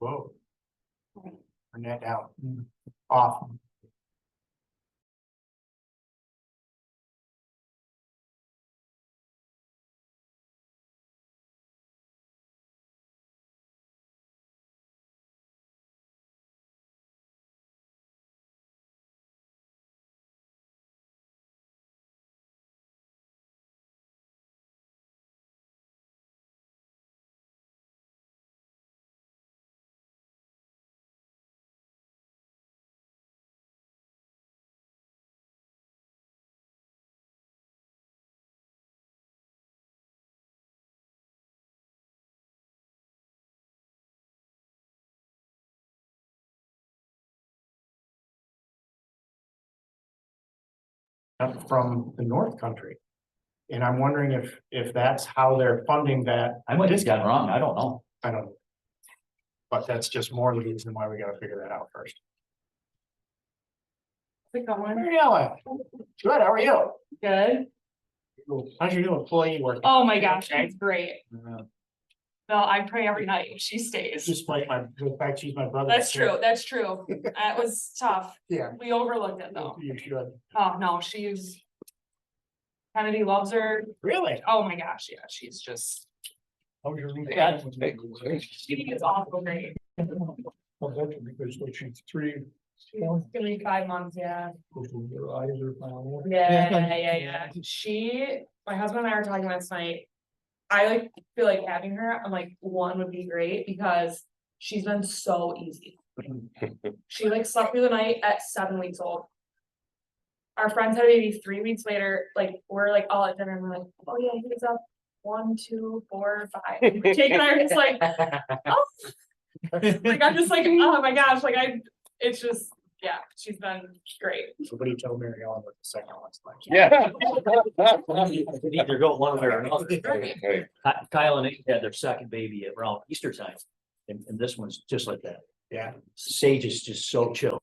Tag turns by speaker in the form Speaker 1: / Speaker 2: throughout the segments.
Speaker 1: Whoa. Turn that down. Off. Up from the North Country. And I'm wondering if that's how they're funding that.
Speaker 2: I might have gotten wrong, I don't know.
Speaker 1: I don't know. But that's just more the reason why we gotta figure that out first. Mariella, good, how are you?
Speaker 3: Good.
Speaker 1: How's your new employee working?
Speaker 3: Oh my gosh, it's great.
Speaker 2: Yeah.
Speaker 3: No, I pray every night. She stays.
Speaker 1: Despite the fact she's my brother.
Speaker 3: That's true. That's true. That was tough.
Speaker 1: Yeah.
Speaker 3: We overlooked it though.
Speaker 1: You should.
Speaker 3: Oh, no, she's. Kennedy loves her.
Speaker 1: Really?
Speaker 3: Oh my gosh, yeah, she's just,
Speaker 1: How was your new?
Speaker 2: Yeah.
Speaker 3: she is awful great.
Speaker 4: Well, that's because like she's 3,
Speaker 3: She's gonna be 5 months, yeah.
Speaker 4: her eyes are found.
Speaker 3: Yeah. My husband and I were talking last night. I like feel like having her, I'm like, 1 would be great because she's been so easy. She like slept through the night at 7 weeks old. Our friends had a baby 3 weeks later, like, we're like all at dinner and we're like, oh yeah, he's up 1, 2, 4, 5. Jake and I are just like, oh. Like, I'm just like, oh my gosh, like it's just, yeah, she's been great.
Speaker 1: Somebody told Mary Ellen what the second one's like.
Speaker 2: Yeah. Either go one way or another. Kyle and Nate had their second baby around Easter time, and this one's just like that.
Speaker 1: Yeah.
Speaker 2: Sage is just so chill.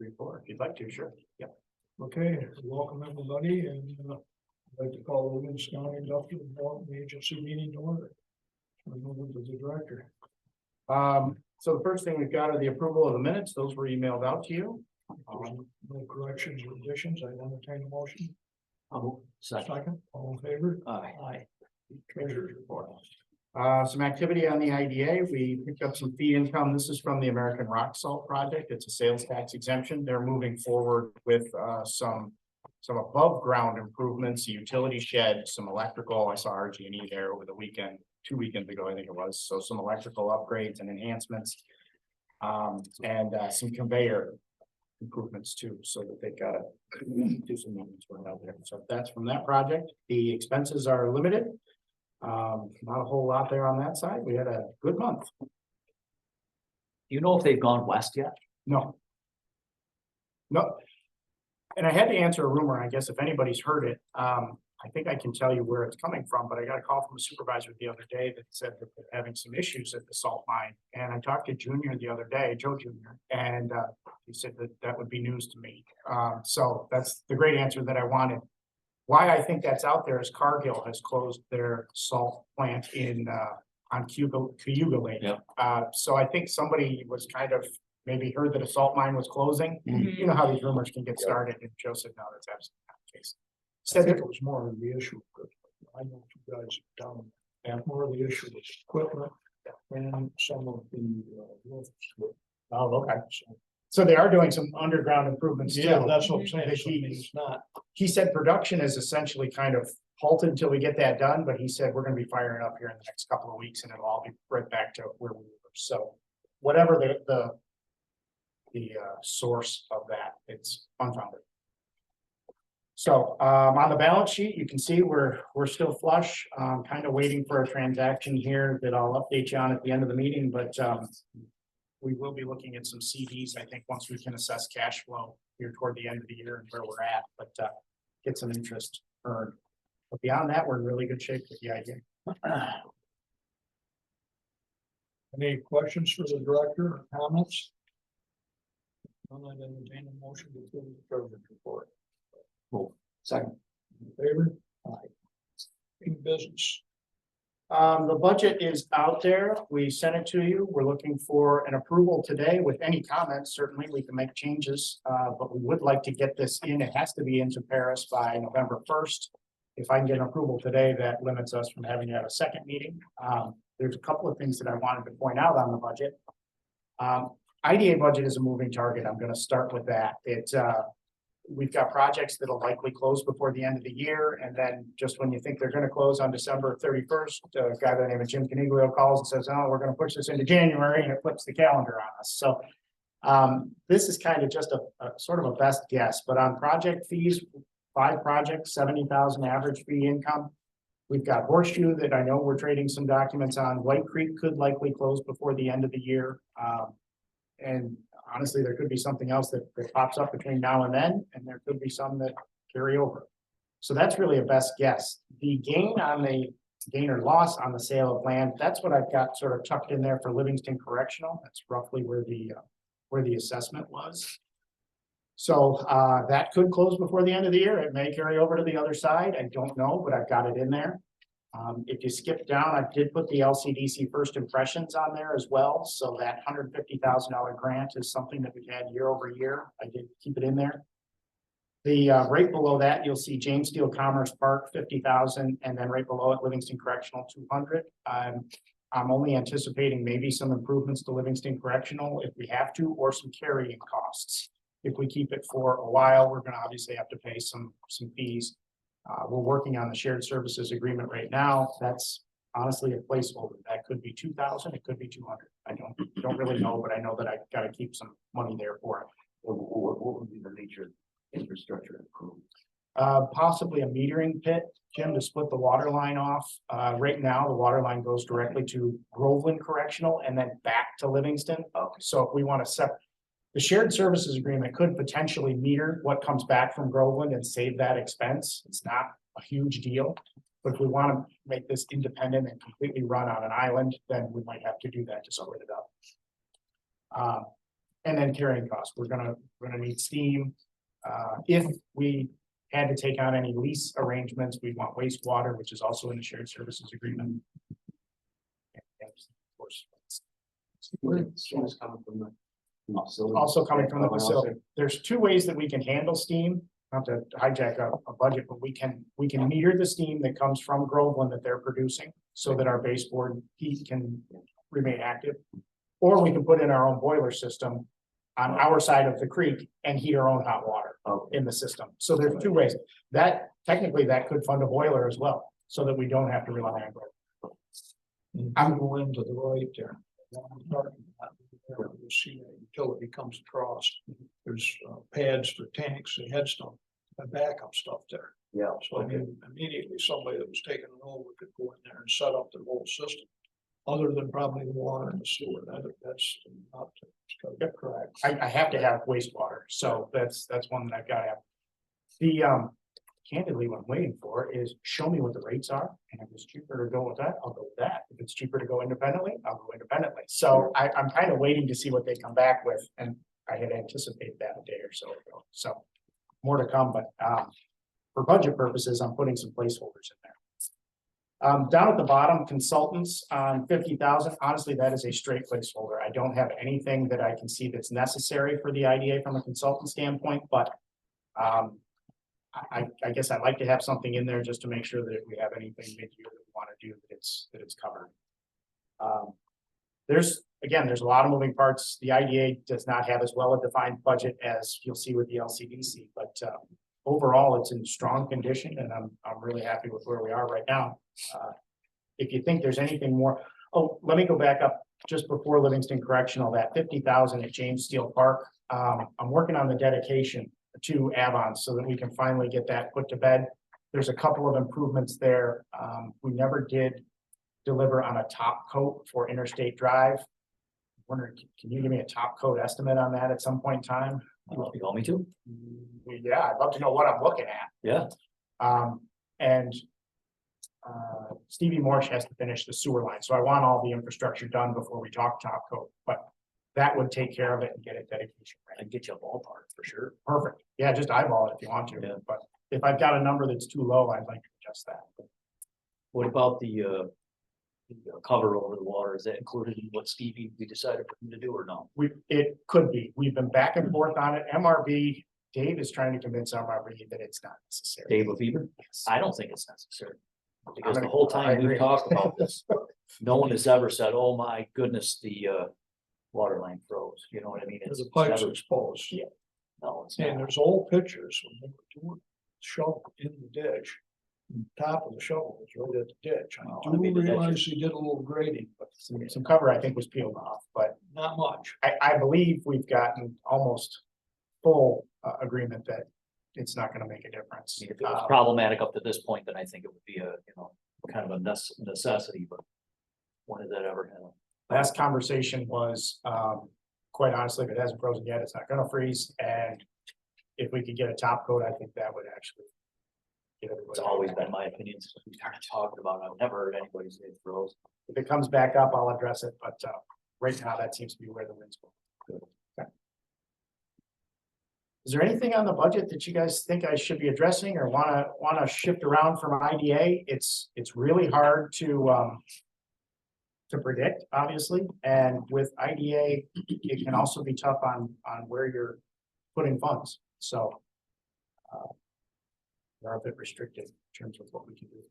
Speaker 1: Report, if you'd like to, sure. Yeah.
Speaker 4: Okay, welcome everybody, and I'd like to call the Livingston County Industrial Development Agency meeting to order. I'm moving to the director.
Speaker 1: So the first thing we've got are the approval of the minutes. Those were emailed out to you.
Speaker 4: No corrections or additions, I entertain a motion.
Speaker 2: Second.
Speaker 4: Second, all in favor?
Speaker 2: Aye.
Speaker 4: Aye. Treasurer's report.
Speaker 1: Some activity on the IDA. We picked up some fee income. This is from the American Rock Salt Project. It's a sales tax exemption. They're moving forward with some above ground improvements, a utility shed, some electrical. I saw RG&E there over the weekend, 2 weekends ago, I think it was. So some electrical upgrades and enhancements. And some conveyor improvements too, so that they gotta do some maintenance work out there. So that's from that project. The expenses are limited. Not a whole lot there on that side. We had a good month.
Speaker 2: You know if they've gone west yet?
Speaker 1: No. No. And I had to answer a rumor, I guess if anybody's heard it, I think I can tell you where it's coming from, but I got a call from a supervisor the other day that said that they're having some issues at the salt mine. And I talked to Junior the other day, Joe Junior, and he said that that would be news to me. So that's the great answer that I wanted. Why I think that's out there is Cargill has closed their salt plant in on Cayuga Lake.
Speaker 2: Yeah.
Speaker 1: So I think somebody was kind of maybe heard that a salt mine was closing. You know how these rumors can get started, and Joe said, no, that's absolutely not the case.
Speaker 4: I
Speaker 1: Said
Speaker 4: think
Speaker 1: that
Speaker 4: it was more of the issue, but I know you guys down, and more of the issue was equipment and some of the roofs.
Speaker 1: oh, okay. So they are doing some underground improvements too.
Speaker 4: Yeah, that's what I'm saying.
Speaker 1: That
Speaker 4: So it's not.
Speaker 1: He said production is essentially kind of halted until we get that done, but he said we're gonna be firing up here in the next couple of weeks and it'll all be right back to where we were. So whatever the source of that, it's unfounded. So, on the balance sheet, you can see we're still flush, kind of waiting for a transaction here that I'll update you on at the end of the meeting, but, we will be looking at some CDs, I think, once we can assess cash flow here toward the end of the year and where we're at, but, get some interest earned. But beyond that, we're in really good shape with the idea.
Speaker 4: Any questions for the director or comments? None, I'd entertain a motion to approve the treasurer's report.
Speaker 2: Second.
Speaker 4: In favor? Aye. In business.
Speaker 1: The budget is out there. We sent it to you. We're looking for an approval today with any comments. Certainly, we can make changes, but we would like to get this in. It has to be into Paris by November 1st. If I can get an approval today, that limits us from having to have a second meeting. There's a couple of things that I wanted to point out on the budget. IDA budget is a moving target. I'm going to start with that. We've got projects that'll likely close before the end of the year. And then just when you think they're going to close on December 31st, a guy by the name of Jim Caniglio calls and says, oh, we're going to push this into January, and it flips the calendar on us. So this is kind of just a sort of a best guess, but on project fees, 5 projects, 70,000 average fee income. We've got Horseshoe that I know we're trading some documents on. White Creek could likely close before the end of the year. And honestly, there could be something else that pops up between now and then, and there could be some that carry over. So that's really a best guess. The gain or loss on the sale of land, that's what I've got sort of tucked in there for Livingston Correctional. That's roughly where the assessment was. So that could close before the end of the year. It may carry over to the other side. I don't know, but I've got it in there. If you skip down, I did put the LCDC first impressions on there as well. So that $150,000 grant is something that we've had year over year. I did keep it in there. The right below that, you'll see James Steele Commerce Park, 50,000, and then right below it, Livingston Correctional, 200. I'm only anticipating maybe some improvements to Livingston Correctional if we have to, or some carrying costs. If we keep it for a while, we're going to obviously have to pay some fees. We're working on the shared services agreement right now. That's honestly a placeholder. That could be 2,000, it could be 200. I don't really know, but I know that I got to keep some money there for it.
Speaker 2: What would be the nature of infrastructure improvement?
Speaker 1: Possibly a metering pit, Jim, to split the water line off. Right now, the water line goes directly to Groveland Correctional and then back to Livingston. So if we want to separate, the shared services agreement could potentially meter what comes back from Groveland and save that expense. It's not a huge deal, but if we want to make this independent and completely run on an island, then we might have to do that to split it up. And then carrying costs. We're gonna need steam. If we had to take on any lease arrangements, we want wastewater, which is also in the shared services agreement. And of course,
Speaker 2: Steam is coming from the
Speaker 1: also coming from the facility. There's 2 ways that we can handle steam, not to hijack a budget, but we can meter the steam that comes from Groveland that they're producing so that our baseboard heat can remain active. Or we can put in our own boiler system on our side of the creek and heat our own hot water in the system. So there's 2 ways. That technically that could fund a boiler as well, so that we don't have to rely on Groveland.
Speaker 4: I'm going to the right there. You see a utility comes across, there's pads for tanks and headstone and backup stuff there.
Speaker 2: Yeah.
Speaker 4: So I mean, immediately somebody that was taking it over could go in there and set up the whole system. Other than probably the water and the sewer, that's not correct.
Speaker 1: I have to have wastewater, so that's one that I've got to have. The candidly, what I'm waiting for is show me what the rates are, and if it's cheaper to go with that, I'll go with that. If it's cheaper to go independently, I'll go independently. So I'm kind of waiting to see what they come back with, and I had anticipated that a day or so ago. So more to come, but for budget purposes, I'm putting some placeholders in there. Down at the bottom, consultants on 50,000. Honestly, that is a straight placeholder. I don't have anything that I can see that's necessary for the IDA from a consultant standpoint, but I guess I'd like to have something in there just to make sure that if we have anything mid-year that we want to do, that it's covered. There's a lot of moving parts. The IDA does not have as well a defined budget as you'll see with the LCDC, but overall it's in strong condition, and I'm really happy with where we are right now. If you think there's anything more, let me go back up just before Livingston Correctional, that 50,000 at James Steele Park. I'm working on the dedication to Avon so that we can finally get that put to bed. There's a couple of improvements there. We never did deliver on a top coat for Interstate Drive. Wondering, can you give me a top coat estimate on that at some point in time?
Speaker 2: You want me to?
Speaker 1: Yeah, I'd love to know what I'm looking at.
Speaker 2: Yeah,
Speaker 1: And Stevie Morse has to finish the sewer line, so I want all the infrastructure done before we talk top coat, but that would take care of it and get it dedication
Speaker 2: I
Speaker 1: ready.
Speaker 2: can get you a ballpark for sure.
Speaker 1: Perfect. Yeah, just eyeball it if you want to,
Speaker 2: Yeah.
Speaker 1: but if I've got a number that's too low, I'd like to adjust that.
Speaker 2: What about the cover over the water? Is that included in what Stevie, we decided for him to do or no?
Speaker 1: It could be. We've been back and forth on it. MRB, Dave is trying to convince MRB that it's not necessary.
Speaker 2: Dave Lefevre?
Speaker 1: Yes.
Speaker 2: I don't think it's necessary. Because
Speaker 1: I'm
Speaker 2: the
Speaker 1: gonna-
Speaker 2: whole
Speaker 1: I
Speaker 2: time
Speaker 1: agree.
Speaker 2: we've talked about this, no one has ever said, oh my goodness, the water line froze, you know what I mean?
Speaker 4: The
Speaker 2: It's
Speaker 4: pipes
Speaker 2: never-
Speaker 4: exposed.
Speaker 1: Yeah.
Speaker 2: No, it's
Speaker 4: And
Speaker 2: not.
Speaker 4: there's old pictures when they were doing shovel in the ditch. Top of the shovel was right at the ditch. I
Speaker 2: Oh, I mean,
Speaker 4: do
Speaker 2: the ditch
Speaker 4: realize
Speaker 2: is-
Speaker 4: he did a little grading, but
Speaker 1: Some cover I think was peeled off, but
Speaker 4: not much.
Speaker 1: I believe we've gotten almost full agreement that it's not gonna make a difference.
Speaker 2: If it was problematic up to this point, then I think it would be a, kind of a necessity, but when did that ever happen?
Speaker 1: Last conversation was, quite honestly, if it hasn't frozen yet, it's not gonna freeze, and if we could get a top coat, I think that would actually. Get
Speaker 2: It's
Speaker 1: everybody.
Speaker 2: always been my opinion since we started talking about it. I've never heard anybody say it froze.
Speaker 1: If it comes back up, I'll address it, but, right now, that seems to be where the wind's blowing. Okay. Is there anything on the budget that you guys think I should be addressing or wanna shift around from IDA? It's really hard to predict, obviously, and with IDA, it can also be tough on where you're putting funds, so. We're a bit restricted in terms of what we can do.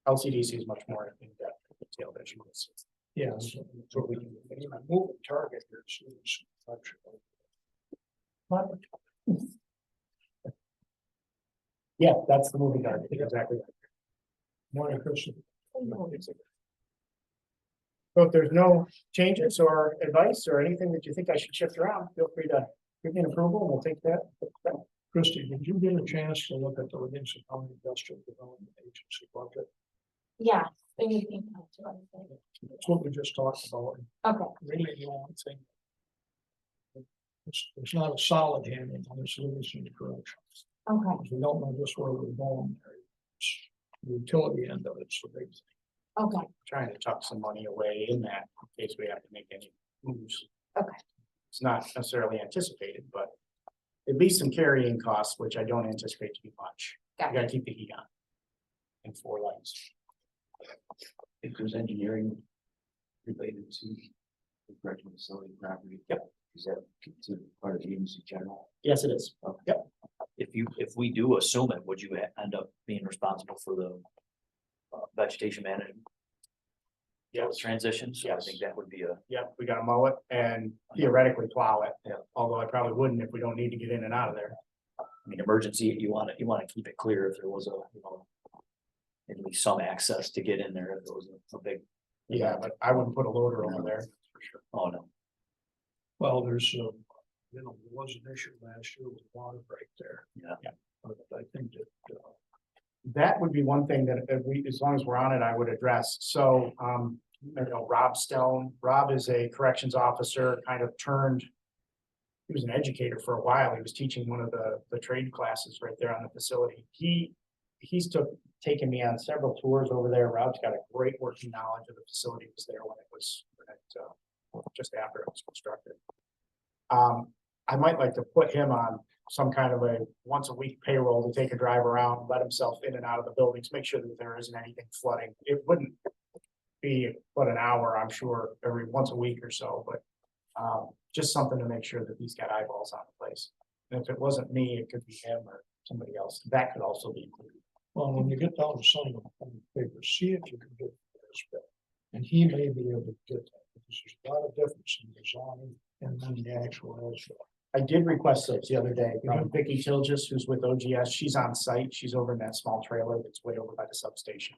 Speaker 1: LCDC is much more in depth, detailed as you will see.
Speaker 4: Yeah. So we can, move the target here. So it's actually-
Speaker 1: Yeah, that's the moving target, exactly.
Speaker 4: Morning, Christian.
Speaker 1: So if there's no changes or advice or anything that you think I should shift around, feel free to give me an approval and we'll take that.
Speaker 4: Christie, did you get a chance to look at the Livingston County Industrial Development Agency budget?
Speaker 5: Yeah. Anything else you want to say?
Speaker 4: That's what we just talked about.
Speaker 5: Okay,
Speaker 4: Really, the only thing. It's not a solid handling on this Livingston corrections.
Speaker 5: okay,
Speaker 4: We don't know just where we're going there. It's the utility end of it's the big thing.
Speaker 5: okay,
Speaker 1: Trying to tuck some money away in that in case we have to make any moves.
Speaker 5: Okay.
Speaker 1: It's not necessarily anticipated, but at least some carrying costs, which I don't anticipate to be much. You
Speaker 5: Gotcha.
Speaker 1: gotta keep the heat on. And 4 lights.
Speaker 6: If there's engineering related to the correctional facility property.
Speaker 1: Yep.
Speaker 6: Is that considered part of the agency general?
Speaker 1: Yes, it is.
Speaker 2: If we do assume it, would you end up being responsible for the vegetation management
Speaker 1: Yes.
Speaker 2: transitions? So I
Speaker 1: Yes.
Speaker 2: think that would be a,
Speaker 1: Yep, we gotta mow it and theoretically plow it.
Speaker 2: Yeah.
Speaker 1: Although I probably wouldn't if we don't need to get in and out of there.
Speaker 2: I mean, emergency, you want to keep it clear if there was at least some access to get in there if there was a big,
Speaker 1: Yeah, but I wouldn't put a loader over there, for sure.
Speaker 2: oh no.
Speaker 4: Well, there's, there was an issue last year with water break there.
Speaker 2: Yeah.
Speaker 1: Yeah.
Speaker 4: But I think that,
Speaker 1: That would be one thing that if we, as long as we're on it, I would address. So, Rob Stone, Rob is a corrections officer, kind of turned. He was an educator for a while. He was teaching one of the trade classes right there on the facility. He's taken me on several tours over there. Rob's got a great working knowledge of the facility. He was there when just after it was constructed. I might like to put him on some kind of a once a week payroll to take a drive around, let himself in and out of the buildings, make sure that there isn't anything flooding. It wouldn't be but an hour, I'm sure, every once a week or so, but just something to make sure that he's got eyeballs on the place. And if it wasn't me, it could be him or somebody else. That could also be included.
Speaker 4: well, when you get down to some of the papers, see if you can get this bit. And he may be able to get that, because there's a lot of difference in design and then the actual.
Speaker 1: I did request those the other day from Vicky Tilgis, who's with OGS. She's on site. She's over in that small trailer that's way over by the substation.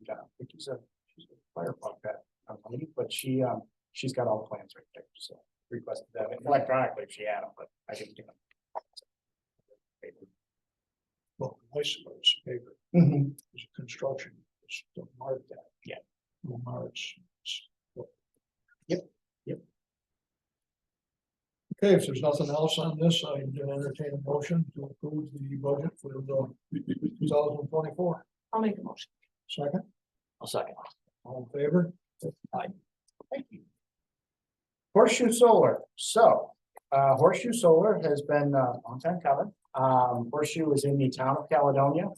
Speaker 1: And, she's a fire pump vet, I believe, but she's got all the plans right there, so. requested them electronically if she had them, but I didn't do them.
Speaker 4: Well, nice about it's paper,
Speaker 1: Mhm.
Speaker 4: it's construction, it's the mark that.
Speaker 1: Yeah.
Speaker 4: The marks.
Speaker 1: Yep.
Speaker 4: Okay, if there's nothing else on this, I entertain a motion to approve the budget for the 2024.
Speaker 3: I'll make a motion.
Speaker 4: Second,
Speaker 2: I'll second.
Speaker 4: all in favor?
Speaker 1: Thank you. Horseshoe Solar, so, Horseshoe Solar has been a long time coming. Horseshoe is in the town of Caledonia.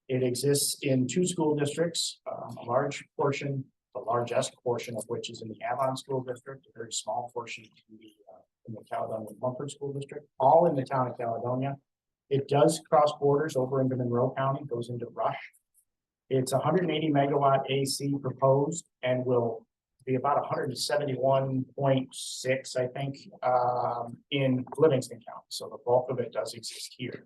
Speaker 1: It exists in 2 school districts, a large portion, the largest portion of which is in the Avon School District, a very small portion in the Caledonia Mumford School District, all in the town of Caledonia. It does cross borders over into Monroe County, goes into Rush. It's 180 megawatt AC proposed and will be about 171.6, I think, in Livingston County. So the bulk of it does exist here.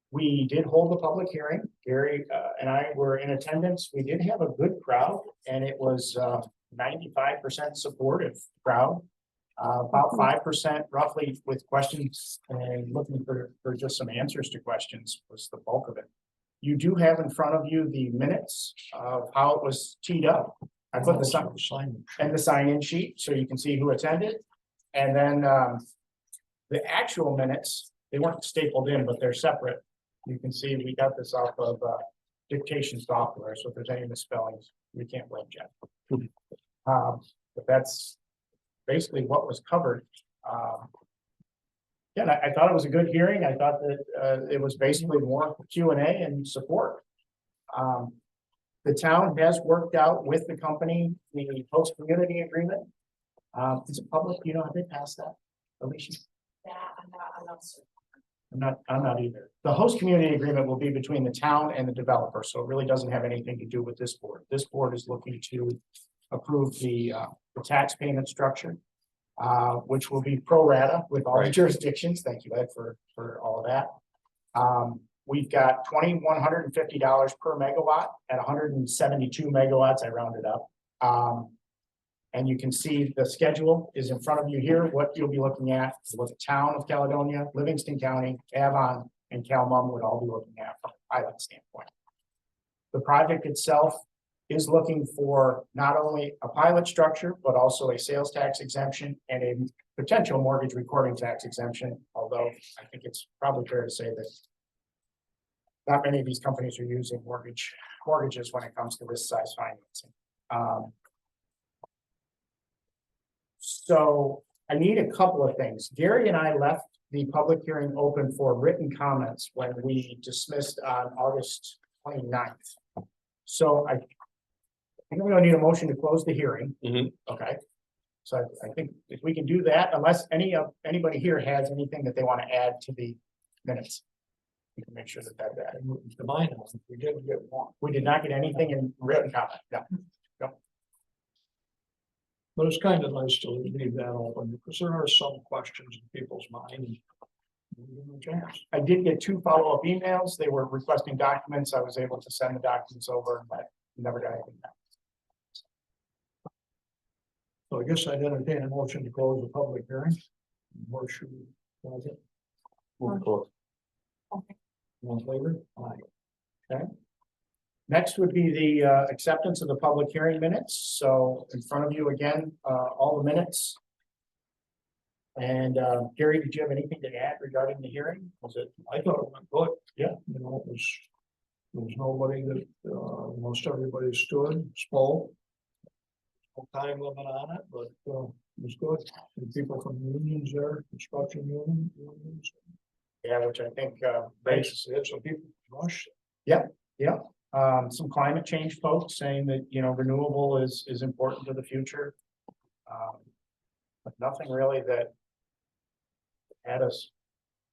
Speaker 1: We did hold a public hearing. Gary and I were in attendance. We did have a good crowd, and it was 95% supportive crowd. About 5% roughly with questions and looking for just some answers to questions was the bulk of it. You do have in front of you the minutes of how it was teed up. I put the sign and the sign-in sheet so you can see who attended. And then the actual minutes, they weren't stapled in, but they're separate. You can see we got this off of dictation software, so if there's any misspellings, we can't blame Jeff. But that's basically what was covered. Yeah, I thought it was a good hearing. I thought that it was basically more Q&A and support. The town has worked out with the company the host community agreement. Is it public? You know, have they passed that, Alicia?
Speaker 5: Yeah, I'm not certain.
Speaker 1: I'm not either. The host community agreement will be between the town and the developer, so it really doesn't have anything to do with this board. This board is looking to approve the tax payment structure, which will be pro rata with all the jurisdictions. Thank you, Ed, for all of that. We've got $2,150 per megawatt at 172 megawatts. I rounded up. And you can see the schedule is in front of you here. What you'll be looking at is what the town of Caledonia, Livingston County, Avon, and Calmum would all be looking at from a pilot standpoint. The project itself is looking for not only a pilot structure, but also a sales tax exemption and a potential mortgage recording tax exemption. Although I think it's probably fair to say that not many of these companies are using mortgages when it comes to this size financing. So I need a couple of things. Gary and I left the public hearing open for written comments when we dismissed on August 29th. So I think we're gonna need a motion to close the hearing. Okay. So I think if we can do that, unless anybody here has anything that they want to add to the minutes. We can make sure that that's that.
Speaker 4: To my knowledge, we didn't get one,
Speaker 1: We did not get anything in written comment. No.
Speaker 4: but it's kind of nice to leave that open because there are some questions in people's mind.
Speaker 1: I did get 2 follow-up emails. They were requesting documents. I was able to send the documents over, but never got anything back.
Speaker 4: So I guess I'd entertain a motion to close the public hearing. Horseshoe Plaza. All in favor? Aye.
Speaker 1: Okay. Next would be the acceptance of the public hearing minutes. So in front of you again, all the minutes. And Gary, did you have anything to add regarding the hearing? Was it?
Speaker 4: I thought it went good.
Speaker 1: Yeah.
Speaker 4: You know, there was nobody that, most everybody spoke. No time limit on it, but, it was good. And people from unions there, construction unions.
Speaker 1: Yeah, which I think
Speaker 4: Basis, had some people rush.
Speaker 1: some climate change folks saying that, you know, renewable is important to the future. But nothing really that had us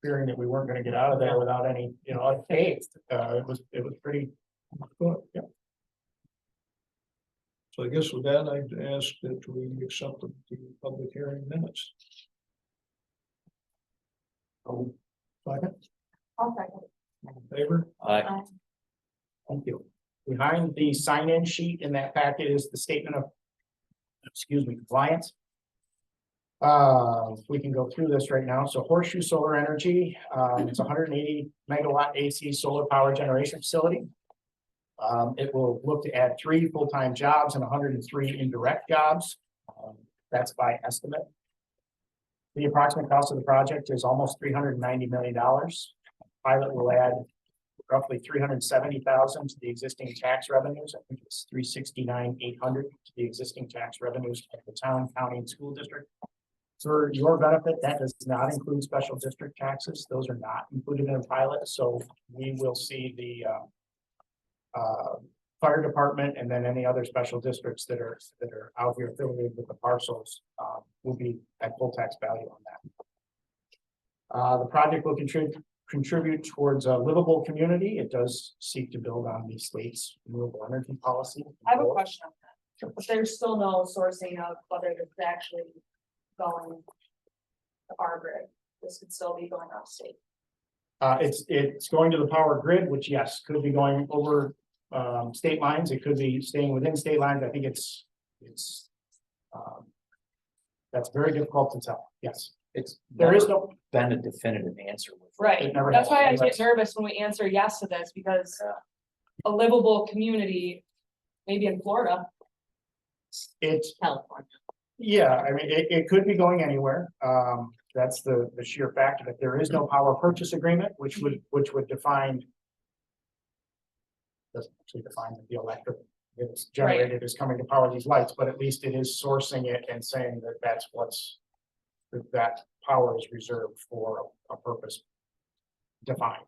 Speaker 1: fearing that we weren't going to get out of there without any, you know, unscathed. It was pretty good. Yeah.
Speaker 4: So I guess with that, I'd ask that we accept the public hearing minutes. Second,
Speaker 5: I'll second.
Speaker 4: all in favor?
Speaker 2: Aye.
Speaker 1: Thank you. Behind the sign-in sheet in that packet is the statement of, compliance. We can go through this right now. So Horseshoe Solar Energy, it's a 180 megawatt AC solar power generation facility. It will look to add 3 full-time jobs and 103 indirect jobs. That's by estimate. The approximate cost of the project is almost $390 million. Pilot will add roughly 370,000 to the existing tax revenues. I think it's 369,800 to the existing tax revenues of the town, county, and school district. For your benefit, that does not include special district taxes. Those are not included in the pilot. So we will see the fire department and then any other special districts that are out here affiliated with the parcels will be at full tax value on that. The project will contribute towards a livable community. It does seek to build on the state's renewable energy policy.
Speaker 3: I have a question on that. But there's still no sourcing of whether it's actually going to our grid. This could still be going off state.
Speaker 1: It's going to the power grid, which yes, could be going over state lines. It could be staying within state lines. I think it's that's very difficult to tell. Yes, there is no.
Speaker 2: Been a definitive answer with.
Speaker 3: Right,
Speaker 1: It never
Speaker 3: that's
Speaker 1: has.
Speaker 3: why I get nervous when we answer yes to this, because a livable community, maybe in Florida.
Speaker 1: It's,
Speaker 3: California.
Speaker 1: yeah, I mean, it could be going anywhere. That's the sheer fact of it. There is no power purchase agreement, which would define. Doesn't actually define the electric it's generated is coming to power these lights, but at least it is sourcing it and saying that that's that power is reserved for a purpose defined.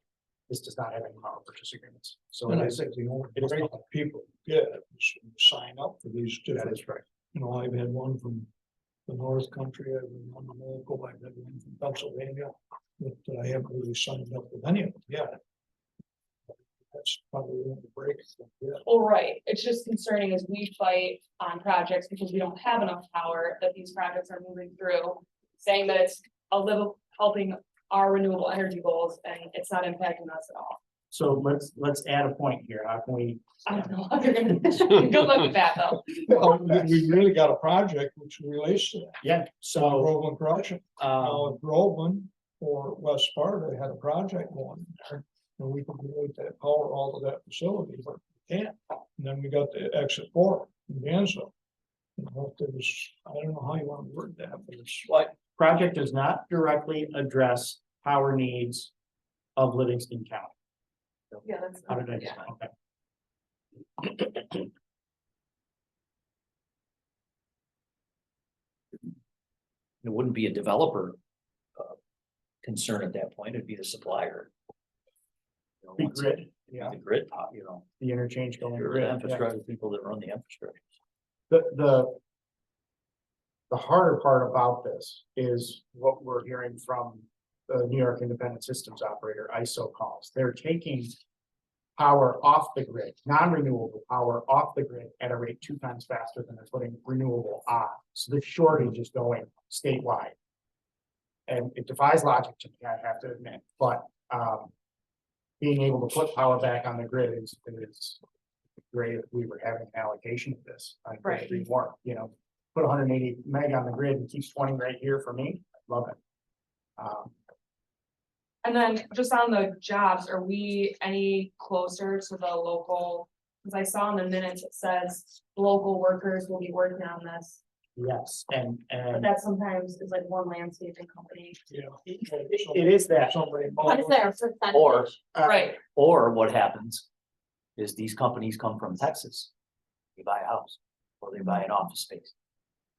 Speaker 1: This does not have any power purchase agreements. So
Speaker 4: And
Speaker 1: it
Speaker 4: I
Speaker 1: is,
Speaker 4: think the only
Speaker 1: it is
Speaker 4: way
Speaker 1: public.
Speaker 4: people get is sign up for these
Speaker 1: That
Speaker 4: different,
Speaker 1: is right.
Speaker 4: you know, I've had one from the North Country, I've had one from local, I've had one from Pennsylvania, but I haven't really signed up with any of them yet. That's probably one of the breaks. Yeah.
Speaker 3: All right, it's just concerning as we fight on projects because we don't have enough power that these projects are moving through. Saying that it's a little helping our renewable energy goals and it's not impacting us at all.
Speaker 1: So let's add a point here. How can we?
Speaker 3: I don't know how you're gonna, good luck with that though.
Speaker 4: Well, we really got a project which relates to that.
Speaker 1: Yeah,
Speaker 4: So
Speaker 1: so,
Speaker 4: Groveland Correction, now
Speaker 1: um,
Speaker 4: if Groveland or West Sparta had a project going in there. And we could relate that power all to that facility, but we can't. And then we got the exit 4 in Danville. I don't know how you want to word that, but it's like,
Speaker 1: project does not directly address power needs of Livingston County.
Speaker 3: Yeah, that's.
Speaker 1: How did I?
Speaker 3: Yeah.
Speaker 1: Okay.
Speaker 2: It wouldn't be a developer concern at that point, it'd be the supplier. You know,
Speaker 1: The
Speaker 2: once
Speaker 1: grid, yeah,
Speaker 2: The grid,
Speaker 1: the interchange going.
Speaker 2: your
Speaker 1: grid, yeah.
Speaker 2: infrastructure, people that run the infrastructure.
Speaker 1: The harder part about this is what we're hearing from the New York Independent Systems Operator, ISO calls. They're taking power off the grid, non-renewable power off the grid at a rate 2 times faster than they're putting renewable on. So the shortage is going statewide. And it defies logic to me, I have to admit, but being able to put power back on the grid is great if we were having an allocation of this. I'd
Speaker 3: Right.
Speaker 1: agree more, you know, put 180 meg on the grid and keeps 20 right here for me, love it.
Speaker 3: And then just on the jobs, are we any closer to the local? Cause I saw in the minutes, it says local workers will be working on this,
Speaker 1: Yes,
Speaker 3: but that sometimes is like one landscaping company.
Speaker 4: you know.
Speaker 1: it is that.
Speaker 4: Somebody.
Speaker 5: What is there for?
Speaker 2: Or,
Speaker 3: Right,
Speaker 2: or what happens is these companies come from Texas. They buy a house or they buy an office space.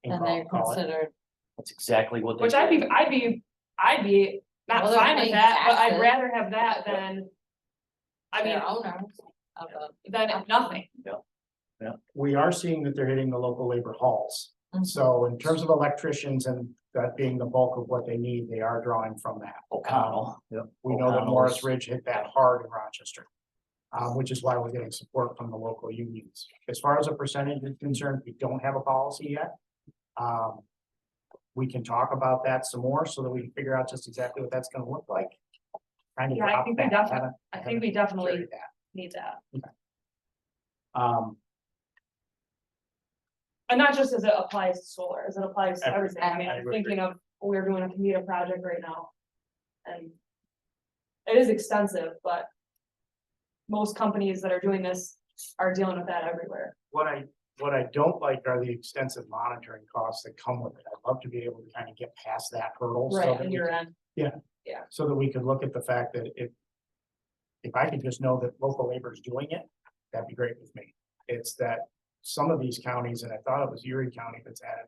Speaker 5: And they're
Speaker 1: Call it.
Speaker 5: considered,
Speaker 2: That's exactly what they.
Speaker 3: which I'd be not
Speaker 5: Well, they're
Speaker 3: fine with
Speaker 5: paying
Speaker 3: that, but I'd
Speaker 5: taxes.
Speaker 3: rather have that than. I mean,
Speaker 5: their owners of a.
Speaker 3: than nothing.
Speaker 1: We are seeing that they're hitting the local labor halls.
Speaker 5: Mhm.
Speaker 1: So in terms of electricians and that being the bulk of what they need, they are drawing from that.
Speaker 2: O'Connell, yep.
Speaker 1: We know that
Speaker 2: O'Connell's-
Speaker 1: Morris Ridge hit that hard in Rochester. Which is why we're getting support from the local unions. As far as a percentage is concerned, we don't have a policy yet. We can talk about that some more so that we can figure out just exactly what that's gonna look like. Kind of
Speaker 3: Yeah, I
Speaker 1: drop
Speaker 3: think we
Speaker 1: that,
Speaker 3: definitely-
Speaker 1: haven't-
Speaker 3: I
Speaker 1: haven't
Speaker 3: think we definitely
Speaker 1: carried that.
Speaker 3: need that.
Speaker 1: Um,
Speaker 3: And not just as it applies to solar, as it applies to everything. I mean,
Speaker 1: I
Speaker 3: I'm
Speaker 1: would
Speaker 3: thinking of, we're doing a commuter project right now. And it is expensive, but most companies that are doing this are dealing with that everywhere.
Speaker 1: What I don't like are the extensive monitoring costs that come with it. I'd love to be able to kind of get past that hurdle. so
Speaker 3: Right,
Speaker 1: that
Speaker 3: on
Speaker 1: we
Speaker 3: your
Speaker 1: can-
Speaker 3: end.
Speaker 1: So that we could look at the fact that if I could just know that local labor is doing it, that'd be great with me. It's that some of these counties, and I thought it was Erie County that's added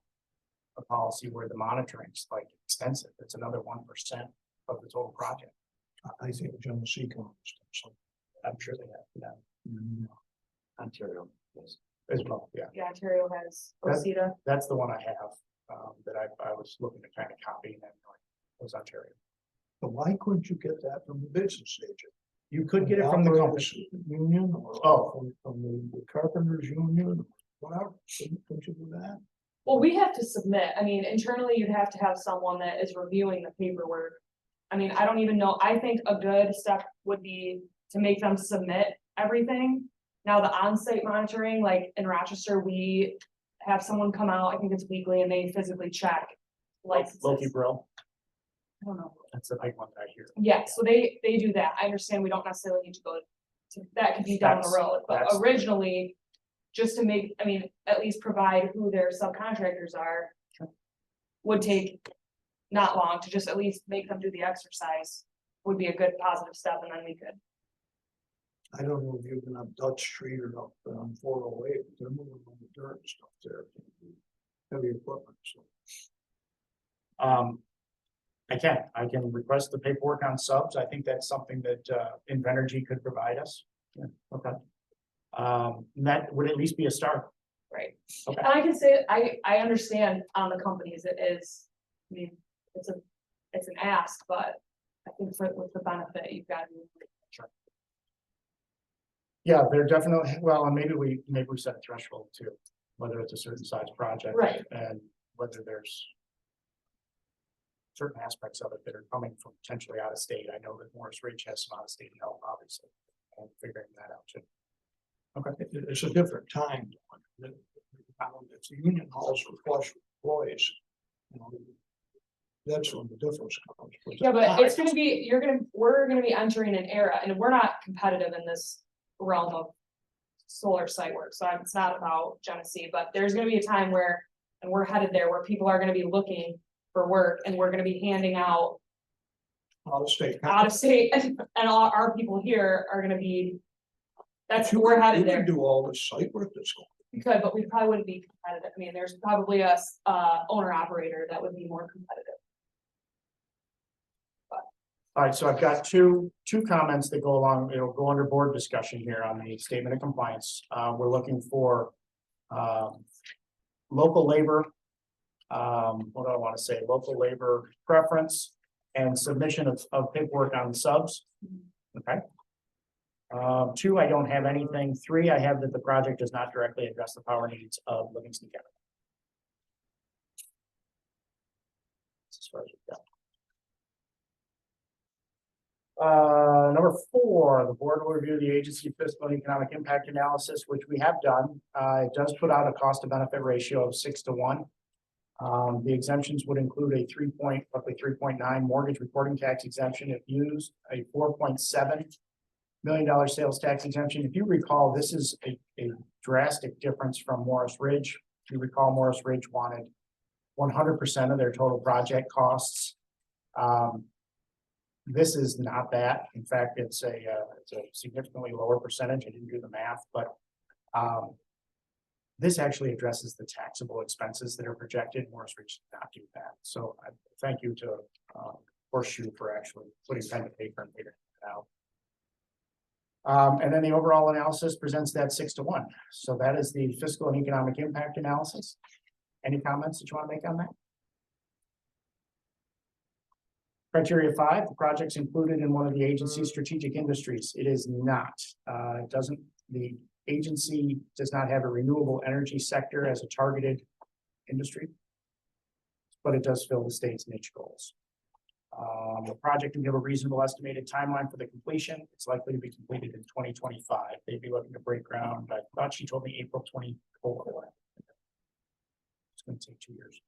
Speaker 1: a policy where the monitoring's like extensive. It's another 1% of the total project.
Speaker 4: I think Genesee comes, so.
Speaker 1: I'm sure they have,
Speaker 6: Ontario, yes.
Speaker 1: as well. Yeah,
Speaker 3: Yeah, Ontario has
Speaker 1: That's-
Speaker 3: OCEDA.
Speaker 1: that's the one I have, that I was looking to kind of copy and then it was Ontario.
Speaker 4: But why couldn't you get that from the business agent?
Speaker 1: You could get it from the company.
Speaker 4: Operators Union or
Speaker 1: Oh.
Speaker 4: from the carpenters union, whatever, couldn't you do that?
Speaker 3: Well, we have to submit, I mean, internally, you'd have to have someone that is reviewing the paperwork. I mean, I don't even know, I think a good step would be to make them submit everything. Now, the on-site monitoring, like in Rochester, we have someone come out, I think it's weekly, and they physically check
Speaker 1: Loki
Speaker 3: licenses.
Speaker 1: Brill,
Speaker 3: I don't know.
Speaker 1: that's the big one that I hear.
Speaker 3: Yeah, so they do that. I understand we don't necessarily need to go to, that could be down the
Speaker 1: That's-
Speaker 3: road, but
Speaker 1: that's-
Speaker 3: originally. Just to make, I mean, at least provide who their subcontractors are. Would take not long to just at least make them do the exercise. Would be a good positive step, and then we could.
Speaker 4: I don't know if you've been up Dutch Street or up on 408, but they're moving on the dirt and stuff there. Heavy equipment, so.
Speaker 1: I can request the paperwork on subs. I think that's something that, Invenergy could provide us. Yeah, okay. That would at least be a start.
Speaker 3: Right.
Speaker 1: Okay.
Speaker 3: And I can say, I understand on the companies, it is, I mean, it's an ask, but I think with the benefit, you've got.
Speaker 1: Yeah, they're definitely, well, and maybe we set a threshold too, whether it's a certain size project.
Speaker 3: Right.
Speaker 1: And whether there's certain aspects of it that are coming from potentially out of state. I know that Morris Ridge has some out of state help, obviously, and figuring that out too. Okay.
Speaker 4: It's a different time. If the union halls are flush with employees, you know, that's when the difference comes.
Speaker 3: Yeah, but it's gonna be, we're gonna be entering an era, and we're not competitive in this realm of solar site work, so it's not about Genesee, but there's gonna be a time where, and we're headed there, where people are gonna be looking for work, and we're gonna be handing out
Speaker 4: Out of
Speaker 3: out of state,
Speaker 4: state.
Speaker 3: and all our people here are gonna be. That's,
Speaker 4: You
Speaker 3: we're
Speaker 4: could-
Speaker 3: headed
Speaker 4: you could
Speaker 3: there,
Speaker 4: Do all this site work that's going.
Speaker 3: we could, but we probably wouldn't be competitive, I mean, there's probably a owner operator that would be more competitive.
Speaker 1: All right, so I've got two comments that go along, it'll go under board discussion here on the statement of compliance. We're looking for local labor. What do I want to say? Local labor preference and submission of paperwork on subs. Okay. 2, I don't have anything. 3, I have that the project does not directly address the power needs of Livingston County. As far as we've got. Number 4, the board will review the agency fiscal and economic impact analysis, which we have done. It does put out a cost to benefit ratio of 6 to 1. The exemptions would include a roughly 3.9 mortgage reporting tax exemption if used, a $4.7 million sales tax exemption. If you recall, this is a drastic difference from Morris Ridge. If you recall, Morris Ridge wanted 100% of their total project costs. This is not that. In fact, it's a significantly lower percentage. I didn't do the math, but this actually addresses the taxable expenses that are projected. Morris Ridge did not do that. So I thank you to Horseshoe for actually putting pen to paper and figuring it out. And then the overall analysis presents that 6 to 1. So that is the fiscal and economic impact analysis. Any comments that you want to make on that? Criteria 5, the project's included in one of the agency's strategic industries. It is not. The agency does not have a renewable energy sector as a targeted industry, but it does fill the state's niche goals. The project can give a reasonable estimated timeline for the completion. It's likely to be completed in 2025. They'd be looking to break ground. I thought she told me April 24. gonna take 2 years.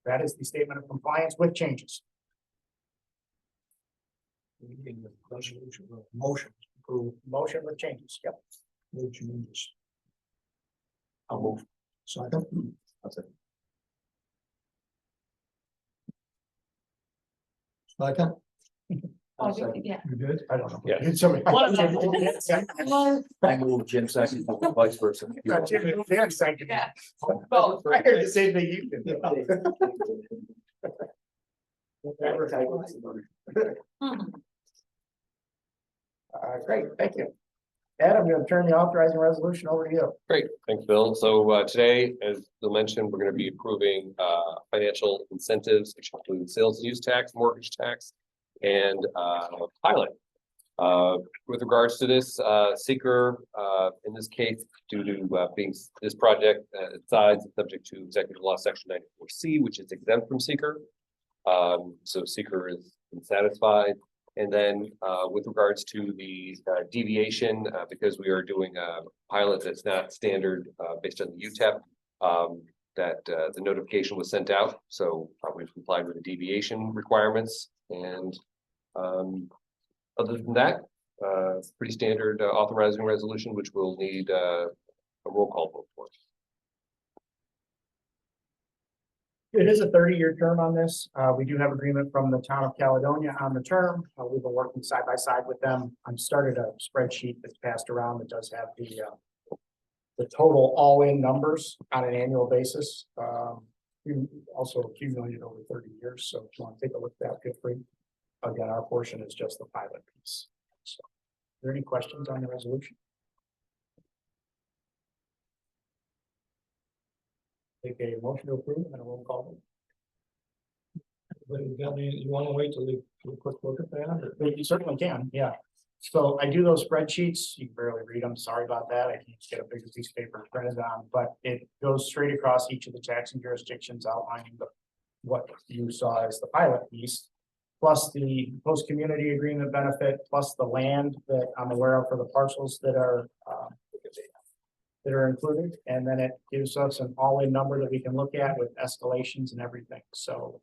Speaker 1: That is the statement of compliance with changes.
Speaker 4: We need a resolution, motion, to approve,
Speaker 1: Motion with changes, yep.
Speaker 4: no changes.
Speaker 6: I'll move.
Speaker 4: Second,
Speaker 6: That's it.
Speaker 4: second,
Speaker 3: Oh, yeah.
Speaker 4: you did?
Speaker 1: I don't know.
Speaker 6: Yeah.
Speaker 1: Did somebody-
Speaker 3: One of them.
Speaker 6: I move Jim second, vice versa.
Speaker 1: Yeah, second.
Speaker 3: Yeah. Both.
Speaker 1: I heard the same thing you did. Great, thank you. Ed, I'm gonna turn the authorizing resolution over to you.
Speaker 7: Great, thanks, Bill. So today, as Bill mentioned, we're gonna be approving financial incentives, which include sales and use tax, mortgage tax, and pilot. With regards to this, seeker, in this case, due to being this project size, it's subject to executive law section 94C, which is exempt from seeker. So seeker is satisfied. And then with regards to the deviation, because we are doing a pilot that's not standard based on the UTEP, that the notification was sent out. So we've complied with the deviation requirements. And other than that, pretty standard authorizing resolution, which will need a roll call vote for.
Speaker 1: It is a 30-year term on this. We do have agreement from the town of Caledonia on the term. We've been working side by side with them. I've started a spreadsheet that's passed around that does have the total all-in numbers on an annual basis. We also accumulated over 30 years. So if you want to take a look at that, feel free. Again, our portion is just the pilot piece. So, are there any questions on the resolution? Take a motion to approve and a roll call.
Speaker 4: But you wanna wait till we do a quick look at that? Or?
Speaker 1: You certainly can, yeah. So I do those spreadsheets. You can barely read them. Sorry about that. I can't get a bigger piece of paper printed on, but it goes straight across each of the taxing jurisdictions outlining what you saw as the pilot piece, plus the host community agreement benefit, plus the land that I'm aware of for the parcels that are included, and then it gives us an all-in number that we can look at with escalations and everything. So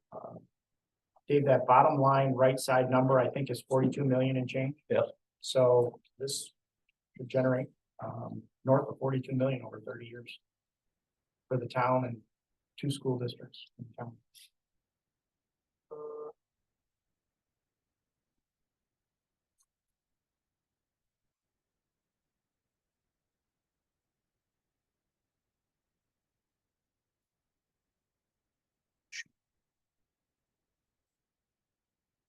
Speaker 1: Dave, that bottom line right side number, I think, is 42 million and change.
Speaker 2: Yep.
Speaker 1: So this should generate north of 42 million over 30 years for the town and 2 school districts in the town.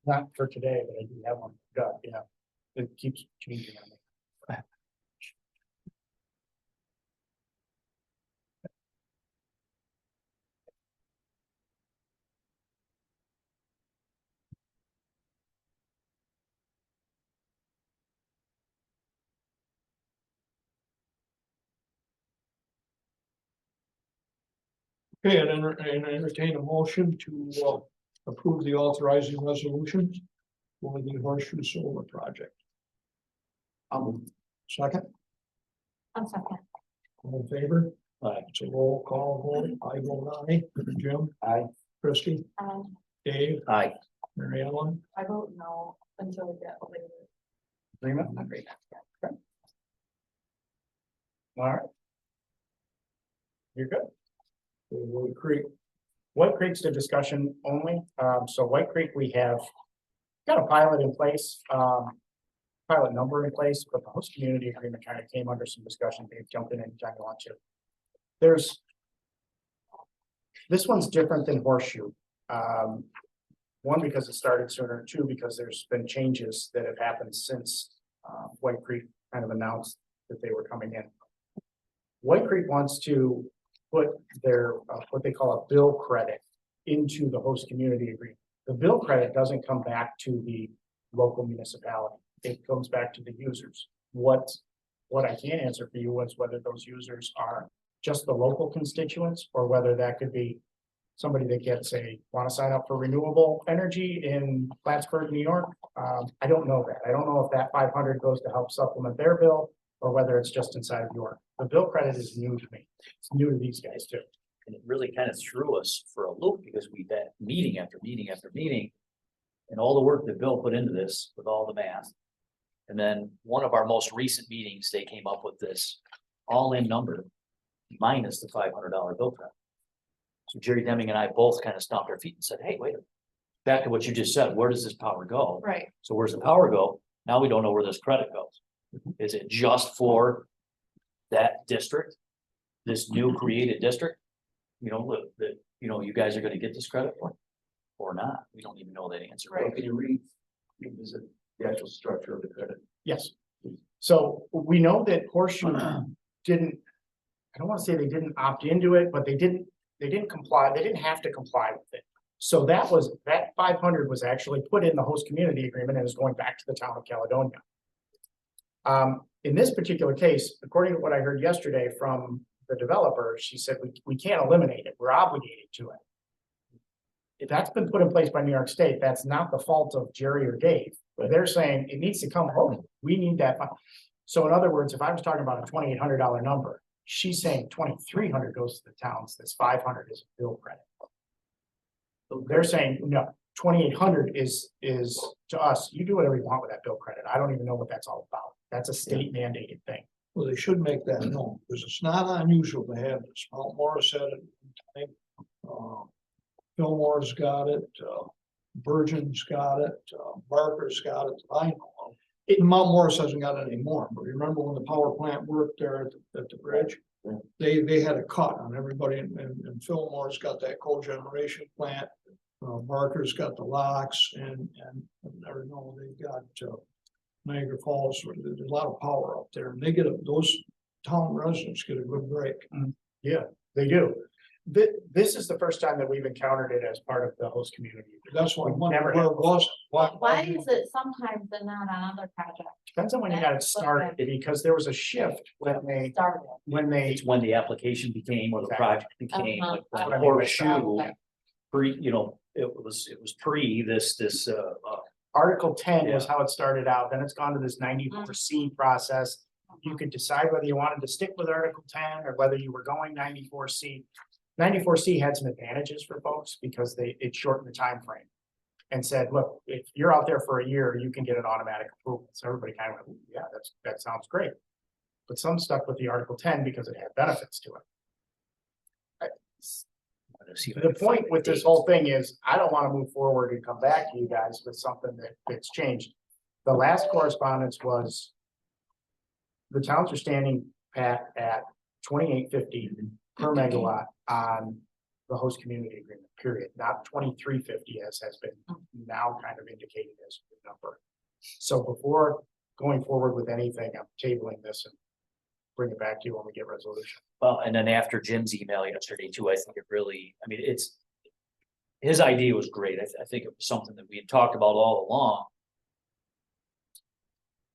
Speaker 1: Not for today, but I do have one. Got, yeah. It keeps changing on me.
Speaker 4: Okay, and entertain a motion to approve the authorizing resolution for the Horseshoe Solar Project. Second,
Speaker 5: I'm second.
Speaker 4: all in favor?
Speaker 2: Aye.
Speaker 4: It's a roll call vote. I vote aye. Jim?
Speaker 1: Aye.
Speaker 4: Christie? Dave?
Speaker 2: Aye.
Speaker 4: Mary Ellen?
Speaker 3: I vote no until we get a later.
Speaker 1: Agreement? Okay. All right. You're good.
Speaker 4: Wood Creek.
Speaker 1: White Creek's the discussion only. So White Creek, we have got a pilot in place, pilot number in place, but the host community agreement kind of came under some discussion. Dave, jump in anytime you want to. This one's different than Horseshoe. One, because it started sooner, 2, because there's been changes that have happened since White Creek kind of announced that they were coming in. White Creek wants to put their, what they call a bill credit into the host community agreement. The bill credit doesn't come back to the local municipality. It comes back to the users. What I can answer for you is whether those users are just the local constituents or whether that could be somebody that gets want to sign up for renewable energy in Plattsburgh, New York. I don't know that. I don't know if that 500 goes to help supplement their bill or whether it's just inside of York. The bill credit is new to me. It's new to these guys too.
Speaker 2: And it really kind of threw us for a loop because we've had meeting after meeting after meeting. And all the work that Bill put into this with all the math. And then one of our most recent meetings, they came up with this all-in number minus the $500 bill credit. So Jerry Deming and I both kind of stomped our feet and said, hey, wait a minute. Back to what you just said, where does this power go?
Speaker 3: Right.
Speaker 2: So where's the power go? Now we don't know where this credit goes. Is it just for that district? This new created district? You know, that, you know, you guys are gonna get this credit for? Or not? We don't even know that answer.
Speaker 3: Right.
Speaker 6: Can you revisit the actual structure of the credit?
Speaker 1: Yes. So we know that Horseshoe didn't, I don't want to say they didn't opt into it, but they didn't comply. They didn't have to comply with it. So that 500 was actually put in the host community agreement and is going back to the town of Caledonia. In this particular case, according to what I heard yesterday from the developer, she said, we can't eliminate it. We're obligated to it. If that's been put in place by New York State, that's not the fault of Jerry or Dave. But they're saying it needs to come home. We need that. So in other words, if I was talking about a $2,800 number, she's saying 2,300 goes to the towns. This 500 is a bill credit. So they're saying, no, 2,800 is to us. You do whatever you want with that bill credit. I don't even know what that's all about. That's a state mandated thing.
Speaker 4: Well, they should make that known, because it's not unusual to have this. Mount Morris had it. Fillmore's got it, Virgin's got it, Barker's got it, I know of. Mount Morris hasn't got it anymore, but remember when the power plant worked there at the bridge?
Speaker 6: Yeah.
Speaker 4: They had a cut on everybody, and Fillmore's got that cogeneration plant. Barker's got the locks, and I know they've got Niagara Falls. There's a lot of power up there, and they get those town residents get a good break.
Speaker 1: Yeah, they do. This is the first time that we've encountered it as part of the host community.
Speaker 4: That's why I
Speaker 1: We've
Speaker 4: wonder
Speaker 1: never
Speaker 4: where
Speaker 1: had
Speaker 4: it was.
Speaker 5: Why is it sometimes and not on other projects?
Speaker 1: Depends on when you got it started, because there was a shift when they,
Speaker 5: Started.
Speaker 2: It's when the application became or the project became
Speaker 5: Uh-huh.
Speaker 2: like when
Speaker 5: Okay.
Speaker 2: Horseshoe.
Speaker 5: Okay.
Speaker 2: Pre, you know, it was pre this
Speaker 1: Article 10 was
Speaker 2: Yeah.
Speaker 1: how it started out, then it's gone to this 94C process. You could decide whether you wanted to stick with Article 10 or whether you were going 94C. 94C had some advantages for folks because it shortened the time frame and said, look, if you're out there for a year, you can get an automatic approval. So everybody kind of went, yeah, that sounds great. But some stuck with the Article 10 because it had benefits to it. The point with this whole thing is, I don't want to move forward and come back to you guys with something that's changed. The last correspondence was the towns are standing pat at $2,850 per megawatt on the host community agreement, period, not $2,350 as has been now kind of indicated as the number. So before going forward with anything, I'm tabling this and bring it back to you when we get resolution.
Speaker 2: Well, and then after Jim's email yesterday too, I think it really, I mean, his idea was great. I think it was something that we had talked about all along.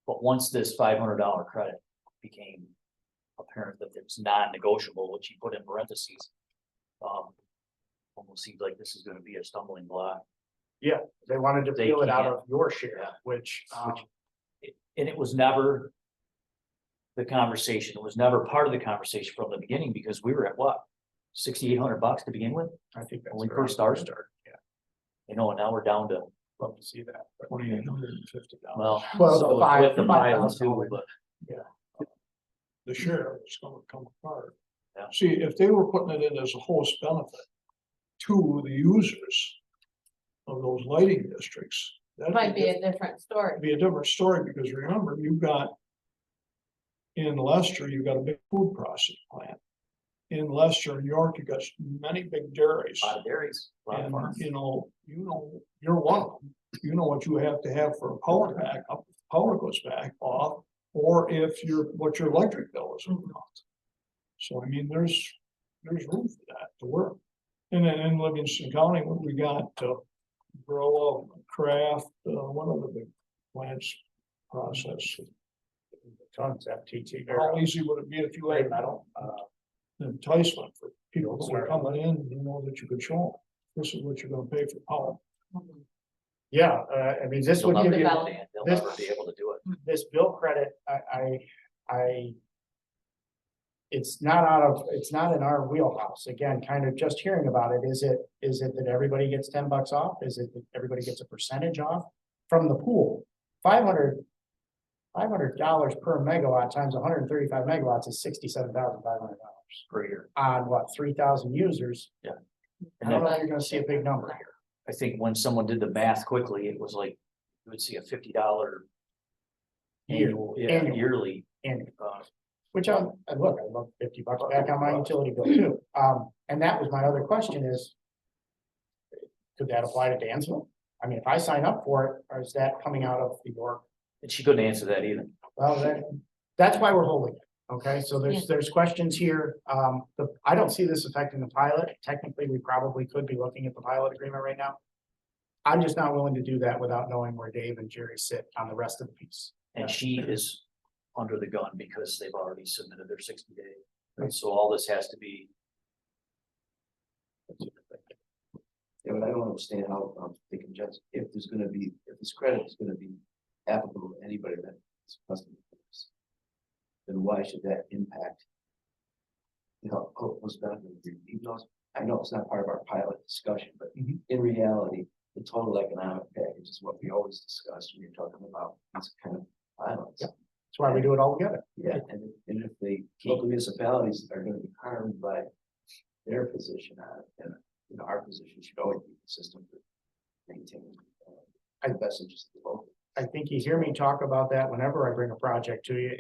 Speaker 2: But once this $500 credit became apparent that it's non-negotiable, which he put in parentheses, almost seems like this is gonna be a stumbling block.
Speaker 1: Yeah, they wanted to
Speaker 2: They
Speaker 1: peel it out
Speaker 2: can't.
Speaker 1: of your share,
Speaker 2: Yeah.
Speaker 1: which,
Speaker 2: And it was never the conversation. It was never part of the conversation from the beginning because we were at what? $6,800 to begin with,
Speaker 1: I think that's.
Speaker 2: when we
Speaker 1: where I
Speaker 2: first started.
Speaker 1: Yeah,
Speaker 2: you know, and now we're down to,
Speaker 1: love to see that. but-
Speaker 4: $2,850.
Speaker 2: well.
Speaker 1: Well,
Speaker 2: so
Speaker 1: five-
Speaker 2: with the pilot too,
Speaker 1: $5,000.
Speaker 2: but
Speaker 4: The share is gonna come apart.
Speaker 2: Yeah.
Speaker 4: See, if they were putting it in as a host benefit to the users of those lighting districts,
Speaker 5: It might be a different story.
Speaker 4: be a different story, because remember, you've got in Leicester, you've got a big food processing plant. In Leicester, New York, you've got many big dairies.
Speaker 2: a lot of dairies, a lot of
Speaker 4: And
Speaker 2: farms.
Speaker 4: you're one of them. You know what you have to have for a power backup, power goes back off, or if what your electric bill is. So I mean, there's room for that to work. And then in Livingston County, what we got, grow up, craft, one of the big plants process.
Speaker 1: Tons FTT.
Speaker 4: How easy would it be if you had
Speaker 1: Metal,
Speaker 4: enticement for people who are coming in, you know, that you could show them, this is what you're gonna pay for power.
Speaker 1: yeah, I mean, this
Speaker 2: They'll
Speaker 1: would give
Speaker 2: never
Speaker 1: you,
Speaker 2: understand. They'll
Speaker 1: this-
Speaker 2: never be able to do it.
Speaker 1: this bill credit, it's not in our wheelhouse. Again, kind of just hearing about it, is it that everybody gets $10 off? Is it that everybody gets a percentage off from the pool? $500 per megawatt times 135 megawatts is $67,500
Speaker 2: per year.
Speaker 1: on what, 3,000 users? I
Speaker 2: And
Speaker 1: don't
Speaker 2: then
Speaker 1: know if you're gonna see a big number here.
Speaker 2: I think when someone did the math quickly, it was like, you would see a $50 annual,
Speaker 1: Annual.
Speaker 2: yearly.
Speaker 1: And
Speaker 2: Uh,
Speaker 1: which I love $50 back on my utility bill too. And that was my other question is, could that apply to Dansville? I mean, if I sign up for it, or is that coming out of the York?
Speaker 2: and she couldn't answer that either.
Speaker 1: Well, that's why we're holding it. Okay, so there's questions here. I don't see this affecting the pilot. Technically, we probably could be looking at the pilot agreement right now. I'm just not willing to do that without knowing where Dave and Jerry sit on the rest of the piece.
Speaker 2: And she is under the gun because they've already submitted their 60-day. Right, so all this has to be,
Speaker 6: Yeah, but I don't understand how, they can just, if this credit is gonna be applicable to anybody that's customer. Then why should that impact? What's not gonna be, even though, I know it's not part of our pilot discussion, but in reality, the total economic package is what we always discuss when you're talking about these kind of pilots.
Speaker 1: Yep. That's why we do it all together.
Speaker 6: Yeah, and if the local municipalities are gonna be harmed by their position on it, then, our position should always be consistent with maintaining the best interest of the local.
Speaker 1: I think you hear me talk about that whenever I bring a project to you.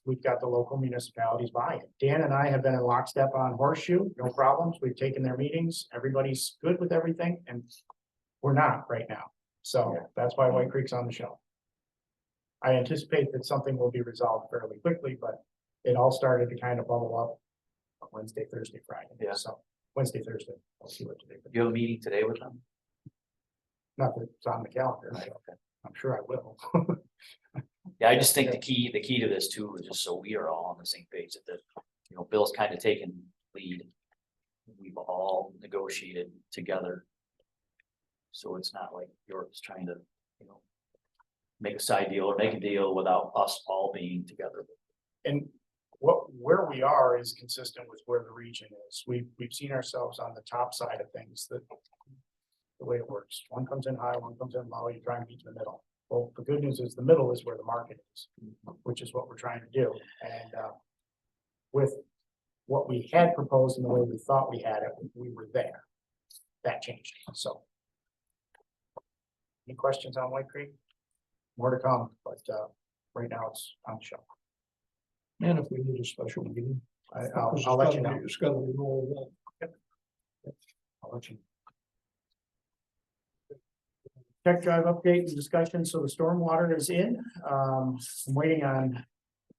Speaker 1: We've got the local municipalities buying. Dan and I have been in lockstep on Horseshoe, no problems. We've taken their meetings. Everybody's good with everything, and we're not right now. So that's why White Creek's on the shelf. I anticipate that something will be resolved fairly quickly, but it all started to kind of bubble up on Wednesday, Thursday, Friday.
Speaker 2: Yeah.
Speaker 1: So Wednesday, Thursday, I'll see what today.
Speaker 2: you have a meeting today with them?
Speaker 1: Not that it's on the calendar. I'm sure I will.
Speaker 2: Yeah, I just think the key to this too is just so we are all on the same page that Bill's kind of taken lead. We've all negotiated together. So it's not like York's trying to, make a side deal or make a deal without us all being together.
Speaker 1: And where we are is consistent with where the region is. We've seen ourselves on the top side of things, that the way it works. One comes in high, one comes in low, you try and meet in the middle. Well, the good news is the middle is where the market is, which is what we're trying to do. And with what we had proposed and the way we thought we had it, we were there. That changed, so. Any questions on White Creek? More to come, but right now it's on the shelf.
Speaker 4: And if we need a special meeting.
Speaker 1: I'll let you know.
Speaker 4: It's gotta be rolled up.
Speaker 1: I'll let you. Tech drive update and discussion. So the stormwater is in. I'm waiting on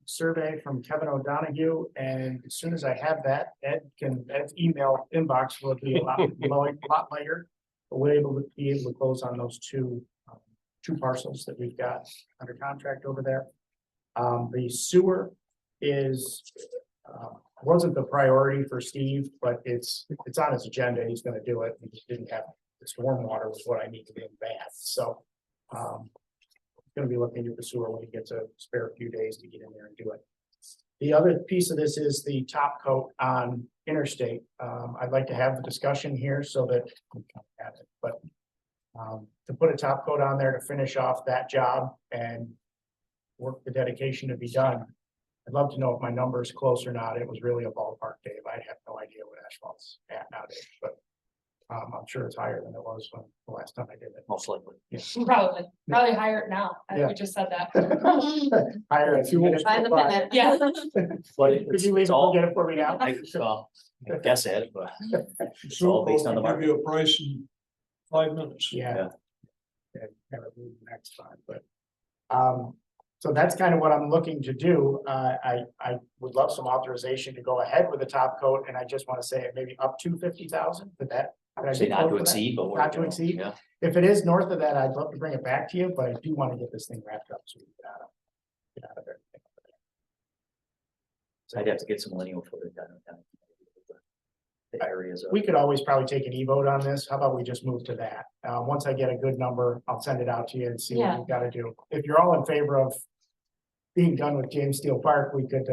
Speaker 1: survey from Kevin O'Donoghue, and as soon as I have that, Ed's email inbox will be a lot lighter. But we're able to close on those two parcels that we've got under contract over there. The sewer wasn't the priority for Steve, but it's on his agenda. He's gonna do it. He just didn't have the stormwater was what I needed in Bath. So gonna be looking at the sewer when he gets a spare few days to get in there and do it. The other piece of this is the top coat on Interstate. I'd like to have the discussion here so that we can have it, but to put a top coat on there to finish off that job and work the dedication to be done. I'd love to know if my number is close or not. It was really a ballpark, Dave. I have no idea what asphalt's at nowadays, but I'm sure it's higher than it was when the last time I did it.
Speaker 2: Most likely.
Speaker 3: Probably higher now. I think we just said that.
Speaker 1: Higher if you want.
Speaker 5: By the minute.
Speaker 3: Yeah.
Speaker 2: But
Speaker 1: Could you leave
Speaker 2: it's
Speaker 1: it,
Speaker 2: all,
Speaker 1: get it for me now?
Speaker 2: I guess at it, but it's all based on the
Speaker 4: I'll
Speaker 2: market.
Speaker 4: give you a price in 5 minutes.
Speaker 1: Yeah. Yeah, kind of move next time, but, so that's kind of what I'm looking to do. I would love some authorization to go ahead with the top coat, and I just want to say it maybe up to 50,000, but that. could I
Speaker 2: Say
Speaker 1: get
Speaker 2: not
Speaker 1: close
Speaker 2: to
Speaker 1: that?
Speaker 2: exceed, but.
Speaker 1: Not to exceed?
Speaker 2: Yeah.
Speaker 1: If it is north of that, I'd love to bring it back to you, but I do want to get this thing wrapped up so we can get out of there.
Speaker 2: So I'd have to get some lineal footage done. The areas.
Speaker 1: We could always probably take an e-vote on this. How about we just move to that? Once I get a good number, I'll send it out to you and see what
Speaker 5: Yeah.
Speaker 1: we've got to do. If you're all in favor of being done with James Steele Park, we could,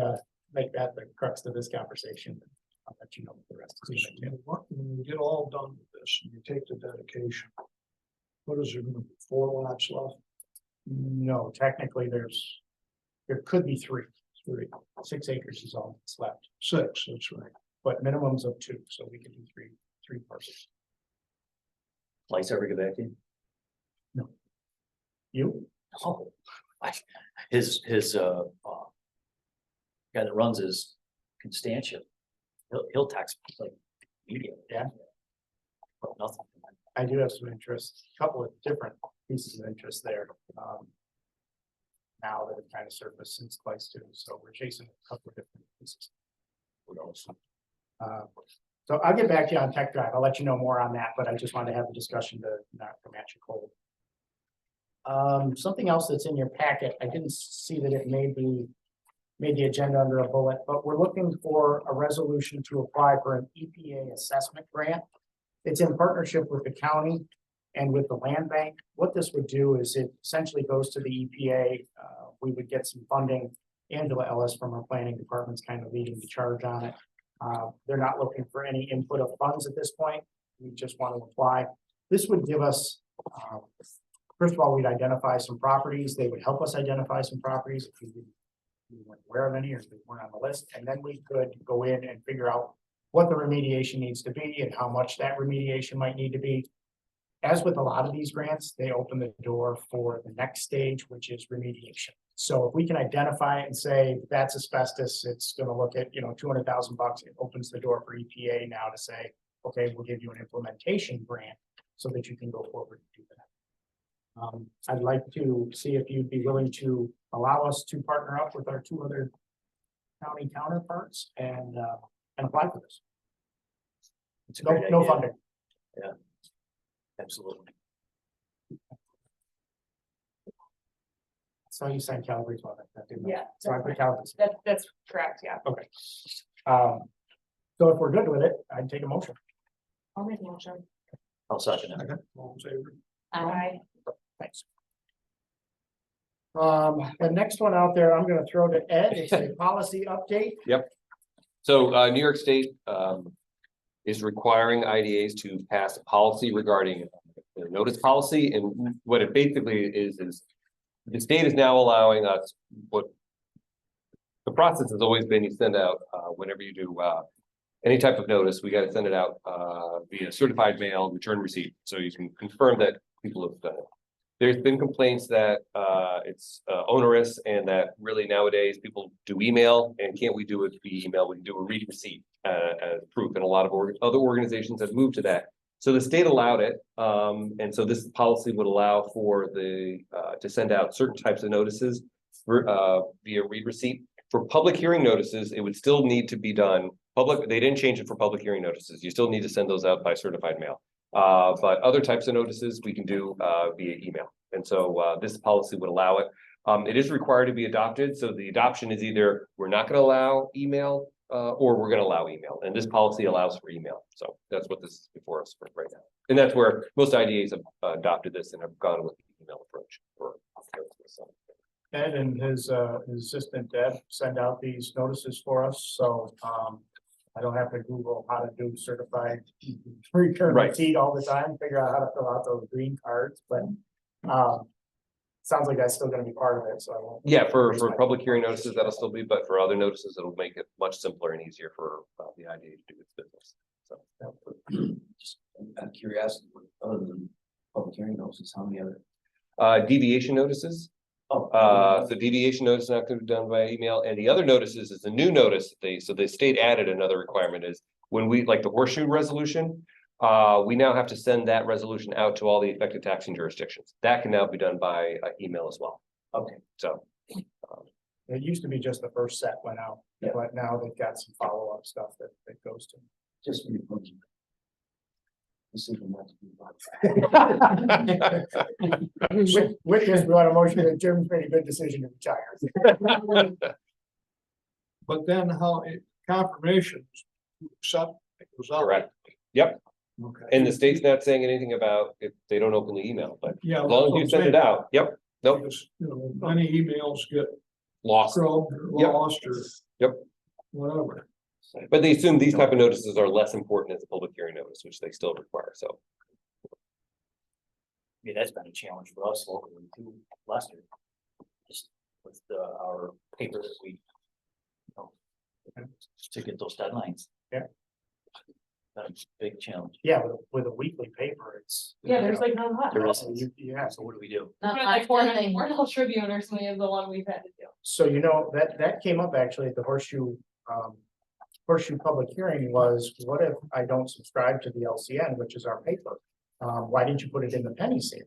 Speaker 1: make that the crux of this conversation. I'll let you know what the rest is. gonna do.
Speaker 4: When you get all done with this, and you take the dedication. What is there gonna be, 4 lots left?
Speaker 1: No, technically, there could be 3. 6 acres is all that's left,
Speaker 4: 6, that's right.
Speaker 1: but minimums of 2, so we could do 3 parcels.
Speaker 2: Lights ever get back to you?
Speaker 1: You?
Speaker 2: Oh, his, guy that runs his Constantia, he'll text me like immediately.
Speaker 1: Yeah.
Speaker 2: But nothing.
Speaker 1: I do have some interest, a couple of different pieces of interest there. Now that have kind of surfaced since twice too, so we're chasing a couple of different pieces. So I'll get back to you on Tech Drive. I'll let you know more on that, but I just wanted to have the discussion to not come at you cold. Something else that's in your packet, I didn't see that it made the agenda under a bullet, but we're looking for a resolution to apply for an EPA assessment grant. It's in partnership with the county and with the land bank. What this would do is it essentially goes to the EPA. We would get some funding. Angela Ellis from our planning department's kind of leading the charge on it. They're not looking for any input of funds at this point. We just want to apply. This would give us, first of all, we'd identify some properties. They would help us identify some properties if we weren't aware of any or if they weren't on the list. And then we could go in and figure out what the remediation needs to be and how much that remediation might need to be. As with a lot of these grants, they open the door for the next stage, which is remediation. So if we can identify it and say that's asbestos, it's going to look at, $200,000. It opens the door for EPA now to say, okay, we'll give you an implementation grant so that you can go forward and do that. I'd like to see if you'd be willing to allow us to partner up with our 2 other county counterparts and apply for this.
Speaker 2: It's a
Speaker 1: No,
Speaker 2: great
Speaker 1: no
Speaker 2: idea.
Speaker 1: funding.
Speaker 2: Absolutely.
Speaker 1: So you signed Calgary's one.
Speaker 3: Yeah,
Speaker 1: So I put Calgary's.
Speaker 3: that's correct, yeah.
Speaker 1: Okay. So if we're good with it, I'd take a motion.
Speaker 3: I'll make a motion.
Speaker 2: I'll second it.
Speaker 4: All in favor?
Speaker 3: Aye.
Speaker 1: Thanks. The next one out there, I'm gonna throw to Ed. It's a policy update.
Speaker 7: So New York State is requiring IDAs to pass a policy regarding the notice policy, and what it basically is the state is now allowing us what the process has always been. You send out whenever you do any type of notice, we got to send it out via certified mail, return receipt, so you can confirm that people have done it. There's been complaints that it's onerous and that really nowadays people do email, and can't we do it via email? We can do a read receipt as proof, and a lot of other organizations have moved to that. So the state allowed it, and so this policy would allow for the to send out certain types of notices via read receipt. For public hearing notices, it would still need to be done public. They didn't change it for public hearing notices. You still need to send those out by certified mail. But other types of notices we can do via email. And so this policy would allow it. It is required to be adopted. So the adoption is either we're not going to allow email or we're going to allow email. And this policy allows for email. So that's what this is before us right now. And that's where most IDAs have adopted this and have gone with the email approach.
Speaker 1: Ed and his assistant Deb send out these notices for us, so I don't have to Google how to do certified return
Speaker 7: Right.
Speaker 1: receipt all the time, figure out how to fill out those green cards, but sounds like that's still gonna be part of it, so I won't.
Speaker 7: Yeah, for public hearing notices, that'll still be, but for other notices, it'll make it much simpler and easier for the IDA to do its business. So.
Speaker 6: Just out of curiosity, other than public hearing notices, how many other?
Speaker 7: Deviation notices. So deviation notice is not going to be done by email, and the other notices is a new notice. So the state added another requirement is when we, like the horseshoe resolution, we now have to send that resolution out to all the affected taxing jurisdictions. That can now be done by email as well.
Speaker 6: Okay.
Speaker 7: So.
Speaker 1: It used to be just the first set went out,
Speaker 6: Yeah.
Speaker 1: but now they've got some follow-up stuff that goes to.
Speaker 6: Just for your budget. Decision not to be bought.
Speaker 1: With this, we want a motion that Jim's made a good decision to retire.
Speaker 4: But then how confirmations, accept, it goes out.
Speaker 7: Correct. Yep.
Speaker 4: Okay.
Speaker 7: And the state's not saying anything about if they don't openly email, but
Speaker 4: Yeah.
Speaker 7: as long as you send it out. Yep. Nope.
Speaker 4: Because, many emails get
Speaker 7: lost.
Speaker 4: scrubbed,
Speaker 7: Yep.
Speaker 4: lost, or.
Speaker 7: Yep.
Speaker 4: Whatever.
Speaker 7: But they assume these type of notices are less important as a public hearing notice, which they still require, so.
Speaker 2: I mean, that's been a challenge for us locally too, Lester. Just with our paper that we. To get those deadlines.
Speaker 1: Yeah.
Speaker 2: That's a big challenge.
Speaker 1: Yeah, with a weekly paper, it's.
Speaker 3: Yeah, there's like not much.
Speaker 2: There is,
Speaker 1: Yeah,
Speaker 2: so what do we do?
Speaker 5: Not
Speaker 3: Like
Speaker 5: much,
Speaker 3: Fort
Speaker 5: good thing.
Speaker 3: Hill Tribune or something is the one we've had to do.
Speaker 1: so you know, that came up actually at the Horseshoe public hearing was, what if I don't subscribe to the LCN, which is our paper? Why didn't you put it in the penny saver?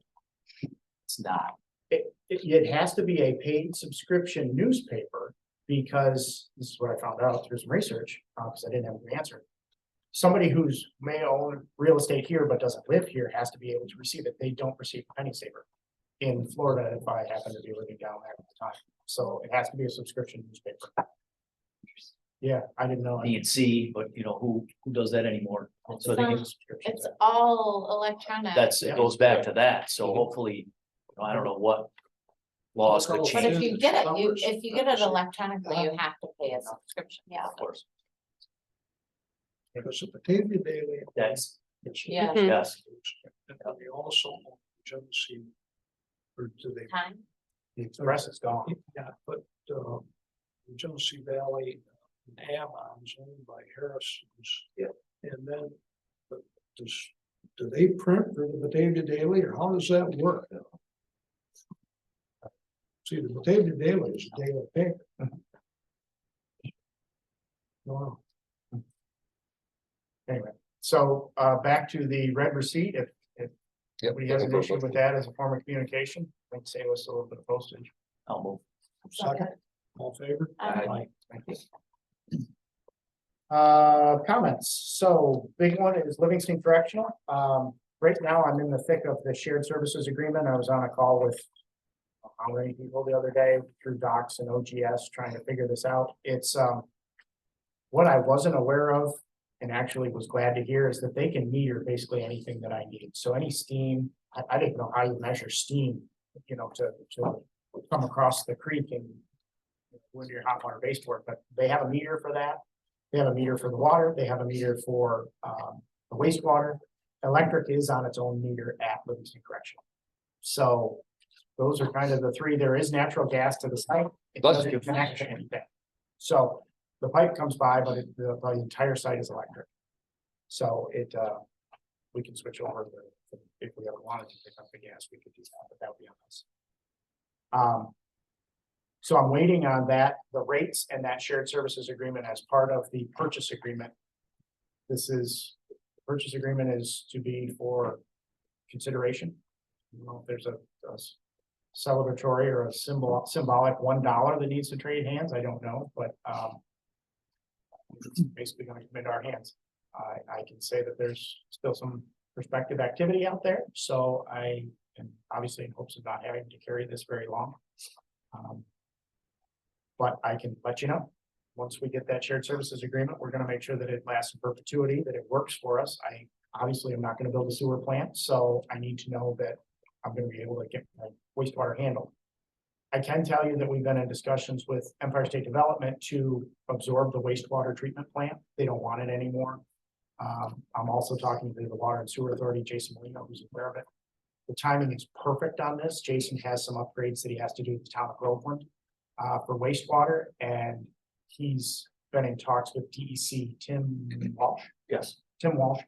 Speaker 2: It's not.
Speaker 1: It has to be a paid subscription newspaper, because this is what I found out through some research, because I didn't have an answer. Somebody who's may own real estate here but doesn't live here has to be able to receive it. They don't receive a penny saver. In Florida, if I happen to be living down there at the time, so it has to be a subscription newspaper. Yeah, I didn't know.
Speaker 2: B and C, but you know, who does that anymore? So they can,
Speaker 5: It's all electronic.
Speaker 2: it goes back to that, so hopefully, I don't know what. Laws could
Speaker 4: But
Speaker 5: But
Speaker 2: change,
Speaker 5: if you get it, if you get it electronically, you have to pay a subscription, yeah.
Speaker 2: of course,
Speaker 4: Because the Batavia Daily.
Speaker 2: that's,
Speaker 5: Yeah.
Speaker 2: yes,
Speaker 4: And then they also own Genesee. Or do they?
Speaker 5: Time,
Speaker 1: The Express is gone.
Speaker 4: Yeah, but, Genesee Valley, Ammon's owned by Harrison's.
Speaker 6: Yeah.
Speaker 4: And then, but do they print for the Batavia Daily, or how does that work? See, the Batavia Daily is a daily paper. Wow.
Speaker 1: Anyway, so back to the red receipt, if
Speaker 7: Yep.
Speaker 1: we have an issue with that as a form of communication, like save us a little bit of postage.
Speaker 2: I'll move.
Speaker 4: Second, all in favor?
Speaker 5: Aye.
Speaker 1: Thank you. Comments, so big one is Livingston Correctional. Right now, I'm in the thick of the shared services agreement. I was on a call with how many people the other day through Docs and OGS trying to figure this out. It's what I wasn't aware of and actually was glad to hear is that they can meter basically anything that I need. So any steam, I didn't know how you measure steam, you know, to come across the creek and with your hot water baseboard, but they have a meter for that. They have a meter for the water. They have a meter for the wastewater. Electric is on its own meter at Livingston Correctional. So those are kind of the three. There is natural gas to the site. It
Speaker 7: Bless
Speaker 1: doesn't
Speaker 7: you.
Speaker 1: connect to anything. So the pipe comes by, but the entire site is electric. So we can switch over if we ever wanted to pick up the gas, we could do that, but that would be on us. So I'm waiting on that, the rates and that shared services agreement as part of the purchase agreement. The purchase agreement is to be for consideration. You know, if there's a celebratory or a symbolic $1 that needs to trade hands, I don't know, but it's basically going to come into our hands. I can say that there's still some prospective activity out there, so I am obviously in hopes of not having to carry this very long. But I can let you know, once we get that shared services agreement, we're gonna make sure that it lasts in perpetuity, that it works for us. I obviously am not gonna build a sewer plant, so I need to know that I'm gonna be able to get my wastewater handled. I can tell you that we've been in discussions with Empire State Development to absorb the wastewater treatment plant. They don't want it anymore. I'm also talking to the Water and Sewer Authority, Jason Molino, who's aware of it. The timing is perfect on this. Jason has some upgrades that he has to do with the town of Groveland for wastewater, and he's been in talks with DEC, Tim Walsh,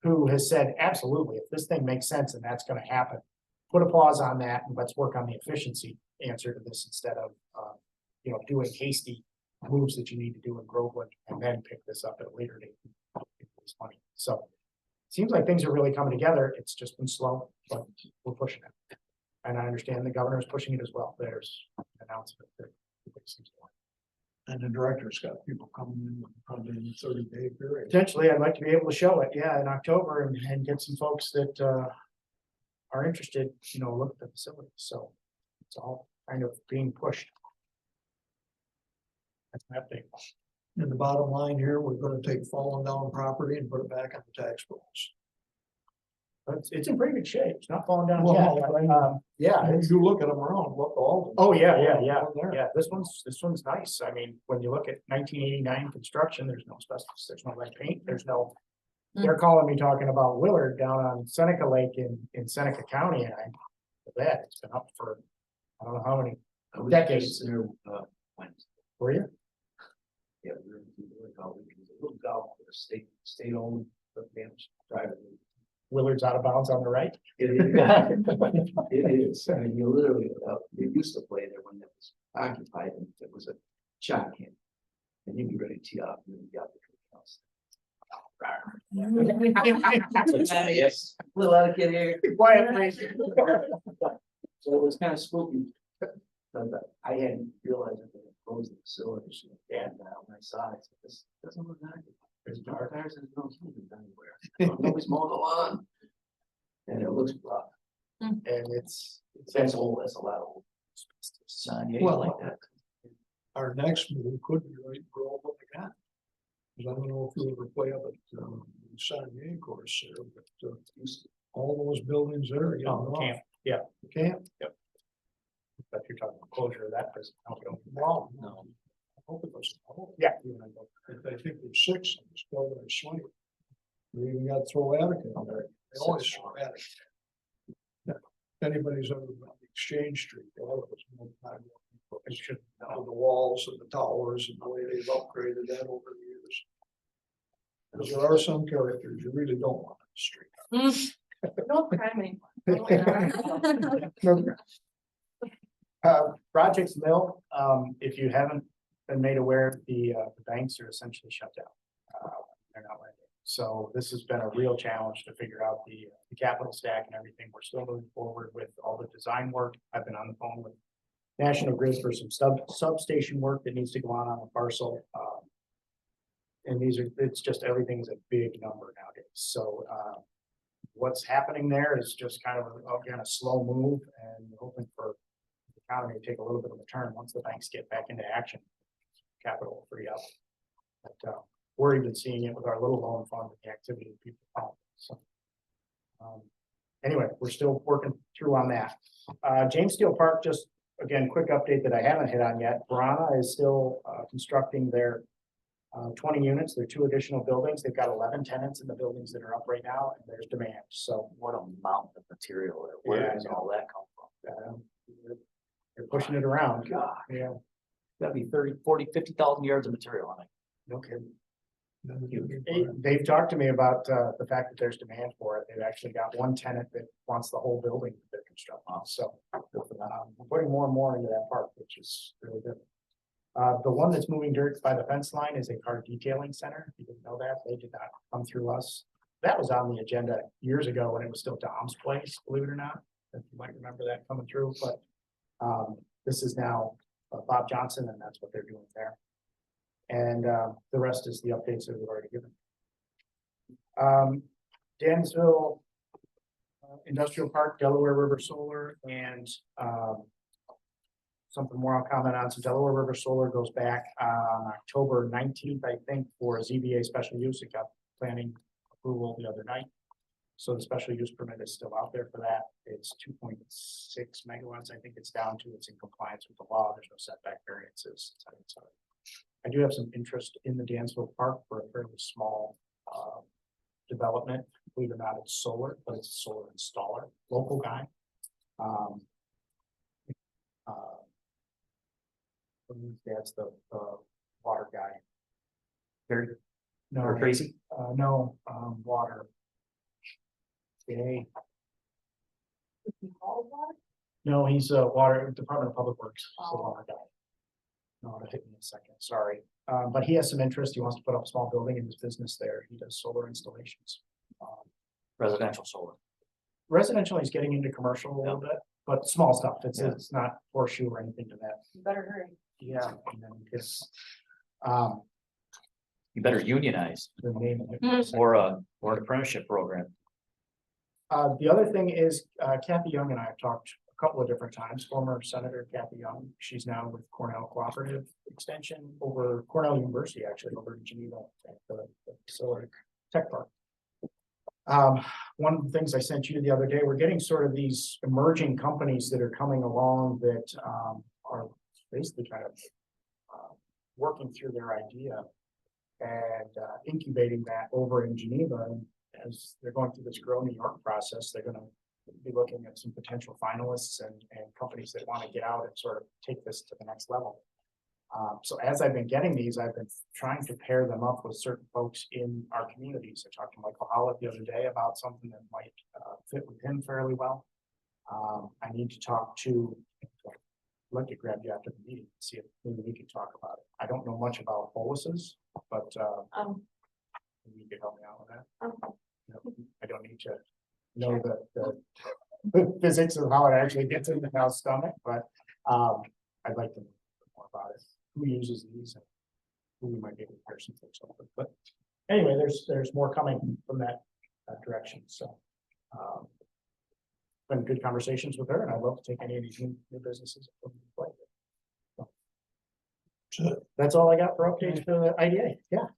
Speaker 1: who has said, absolutely, if this thing makes sense and that's gonna happen, put a pause on that and let's work on the efficiency answer to this instead of, doing hasty moves that you need to do in Groveland and then pick this up at a later date. Money. So seems like things are really coming together. It's just been slow, but we're pushing it. And I understand the governor is pushing it as well. There's an announcement that seems to want.
Speaker 4: And the director's got people coming in probably in the 30-day period.
Speaker 1: Potentially, I'd like to be able to show it, yeah, in October and get some folks that are interested, look at the facility. So it's all kind of being pushed. That's my update.
Speaker 4: And the bottom line here, we're gonna take fallen down property and put it back on the tax rolls.
Speaker 1: It's in pretty good shape. It's not falling down
Speaker 4: Well,
Speaker 1: yet.
Speaker 4: I mean,
Speaker 1: Yeah, it's,
Speaker 4: You look at them around, look all.
Speaker 1: oh, yeah.
Speaker 4: There.
Speaker 1: Yeah, this one's nice. I mean, when you look at 1989 construction, there's no asbestos, there's no lead paint, there's no. They're calling me talking about Willard down on Seneca Lake in Seneca County, and it's been up for, I don't know how many
Speaker 6: I was
Speaker 1: decades.
Speaker 6: just there, when,
Speaker 1: Were you?
Speaker 6: yeah, we were in the golf, it was a little golf, state owned, but damaged privately.
Speaker 1: Willard's out of bounds on the right.
Speaker 6: It is, it is, I mean, you literally, you used to play there when it was occupied, and it was a shot can. And you'd be ready to tee off, and then you got the house. Yes, little out of kid here.
Speaker 1: Quiet, please.
Speaker 6: So it was kind of spooky. But I hadn't realized that they had closed the facilities. And when I saw it, this doesn't look like it. There's dark tires and no humans anywhere. Nobody's mowing the lawn. And it looks rough.
Speaker 1: And it's
Speaker 6: That's old, that's a lot of old.
Speaker 4: Well,
Speaker 6: Like that.
Speaker 4: Our next move could be right for all what they got. 'Cause I don't know if you ever play up at, San Diego course there, but, all those buildings there, you know.
Speaker 1: camp, yeah.
Speaker 4: Camp,
Speaker 1: But you're talking about closure of that prison.
Speaker 4: wow.
Speaker 2: No.
Speaker 4: I hope it was,
Speaker 1: Yeah.
Speaker 4: I think there's 6, and it's still there swinging. We even got throw attic in there, they always throw attic. If anybody's ever been on Exchange Street, all of us know time. It should know the walls and the towers and the way they've upgraded that over the years. Because there are some characters you really don't want on the street.
Speaker 3: No crime anymore.
Speaker 1: Projects Mill, if you haven't been made aware, the banks are essentially shut down. They're not lending. So this has been a real challenge to figure out the capital stack and everything. We're still moving forward with all the design work. I've been on the phone with National Grid for some substation work that needs to go on the parcel. And it's just, everything's a big number nowadays. So, what's happening there is just kind of again, a slow move, and hoping for the economy to take a little bit of a turn once the banks get back into action. Capital will free up. But, we're even seeing it with our little loan fund, the activity of people. So, anyway, we're still working through on that. James Steele Park, just again, quick update that I haven't hit on yet. Verana is still constructing their 20 units. There are 2 additional buildings. They've got 11 tenants in the buildings that are up right now, and there's demand. So
Speaker 2: What a mountain of material there. Where
Speaker 1: Yeah,
Speaker 2: does
Speaker 1: I know.
Speaker 2: all that come from?
Speaker 1: they're pushing it around.
Speaker 2: God,
Speaker 1: Yeah,
Speaker 2: that'd be 30, 40, 50,000 yards of material on it.
Speaker 1: no kidding.
Speaker 4: Then
Speaker 1: They've talked to me about the fact that there's demand for it. They've actually got one tenant that wants the whole building that they're constructing. So we're putting more and more into that park, which is really good. The one that's moving dirt by the fence line is a car detailing center. If you didn't know that, they did not come through us. That was on the agenda years ago when it was still Dom's place, believe it or not. If you might remember that coming through, but this is now Bob Johnson, and that's what they're doing there. And the rest is the updates that we've already given. Dansville Industrial Park, Delaware River Solar, and something more I'll comment on. So Delaware River Solar goes back on October 19th, I think, for a ZBA special use. It got planning approval the other night. So the special use permit is still out there for that. It's 2.6 megawatts. I think it's down to, it's in compliance with the law. There's no setback variances. I do have some interest in the Dansville Park for a fairly small development. Believe it or not, it's solar, but it's a solar installer, local guy. That's the water guy.
Speaker 2: Very,
Speaker 1: No,
Speaker 2: or crazy.
Speaker 1: no, water. Okay. No, he's water, Department of Public Works, so
Speaker 5: Oh.
Speaker 1: water guy. No, it'll hit me in a second, sorry. But he has some interest. He wants to put up a small building in his business there. He does solar installations.
Speaker 2: Residential solar.
Speaker 1: Residential, he's getting into commercial a little bit, but small stuff. It's not horseshoe or anything to that.
Speaker 3: You better hurry.
Speaker 1: Yeah. And then his,
Speaker 2: You better unionize
Speaker 1: the name of it.
Speaker 2: or an apprenticeship program.
Speaker 1: The other thing is Kathy Young and I have talked a couple of different times, former Senator Kathy Young. She's now with Cornell Cooperative Extension over Cornell University, actually over in Geneva, at the Solar Tech Park. One of the things I sent you the other day, we're getting sort of these emerging companies that are coming along that are basically kind of working through their idea and incubating that over in Geneva. And as they're going through this Grow New York process, they're gonna be looking at some potential finalists and companies that want to get out and sort of take this to the next level. So as I've been getting these, I've been trying to pair them up with certain folks in our communities. I talked to Michael Hollett the other day about something that might fit with him fairly well. I need to talk to, I'd like to grab you after the meeting, and see if maybe we can talk about it. I don't know much about boluses, but maybe you could help me out with that. You know, I don't need to know the physics of how it actually gets in the cow's stomach, but I'd like to know more about it. Who uses these and who we might be able to pair some folks up with. But anyway, there's more coming from that direction. So been good conversations with her, and I'd love to take any of these new businesses. So that's all I got for updates for the IDA. Yeah.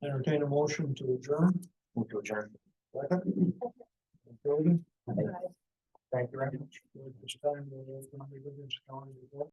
Speaker 4: Entertain a motion to adjourn.
Speaker 2: Move to adjourn.
Speaker 4: Building.
Speaker 1: Thank you very much.
Speaker 4: This time, we'll open the Livingston County report.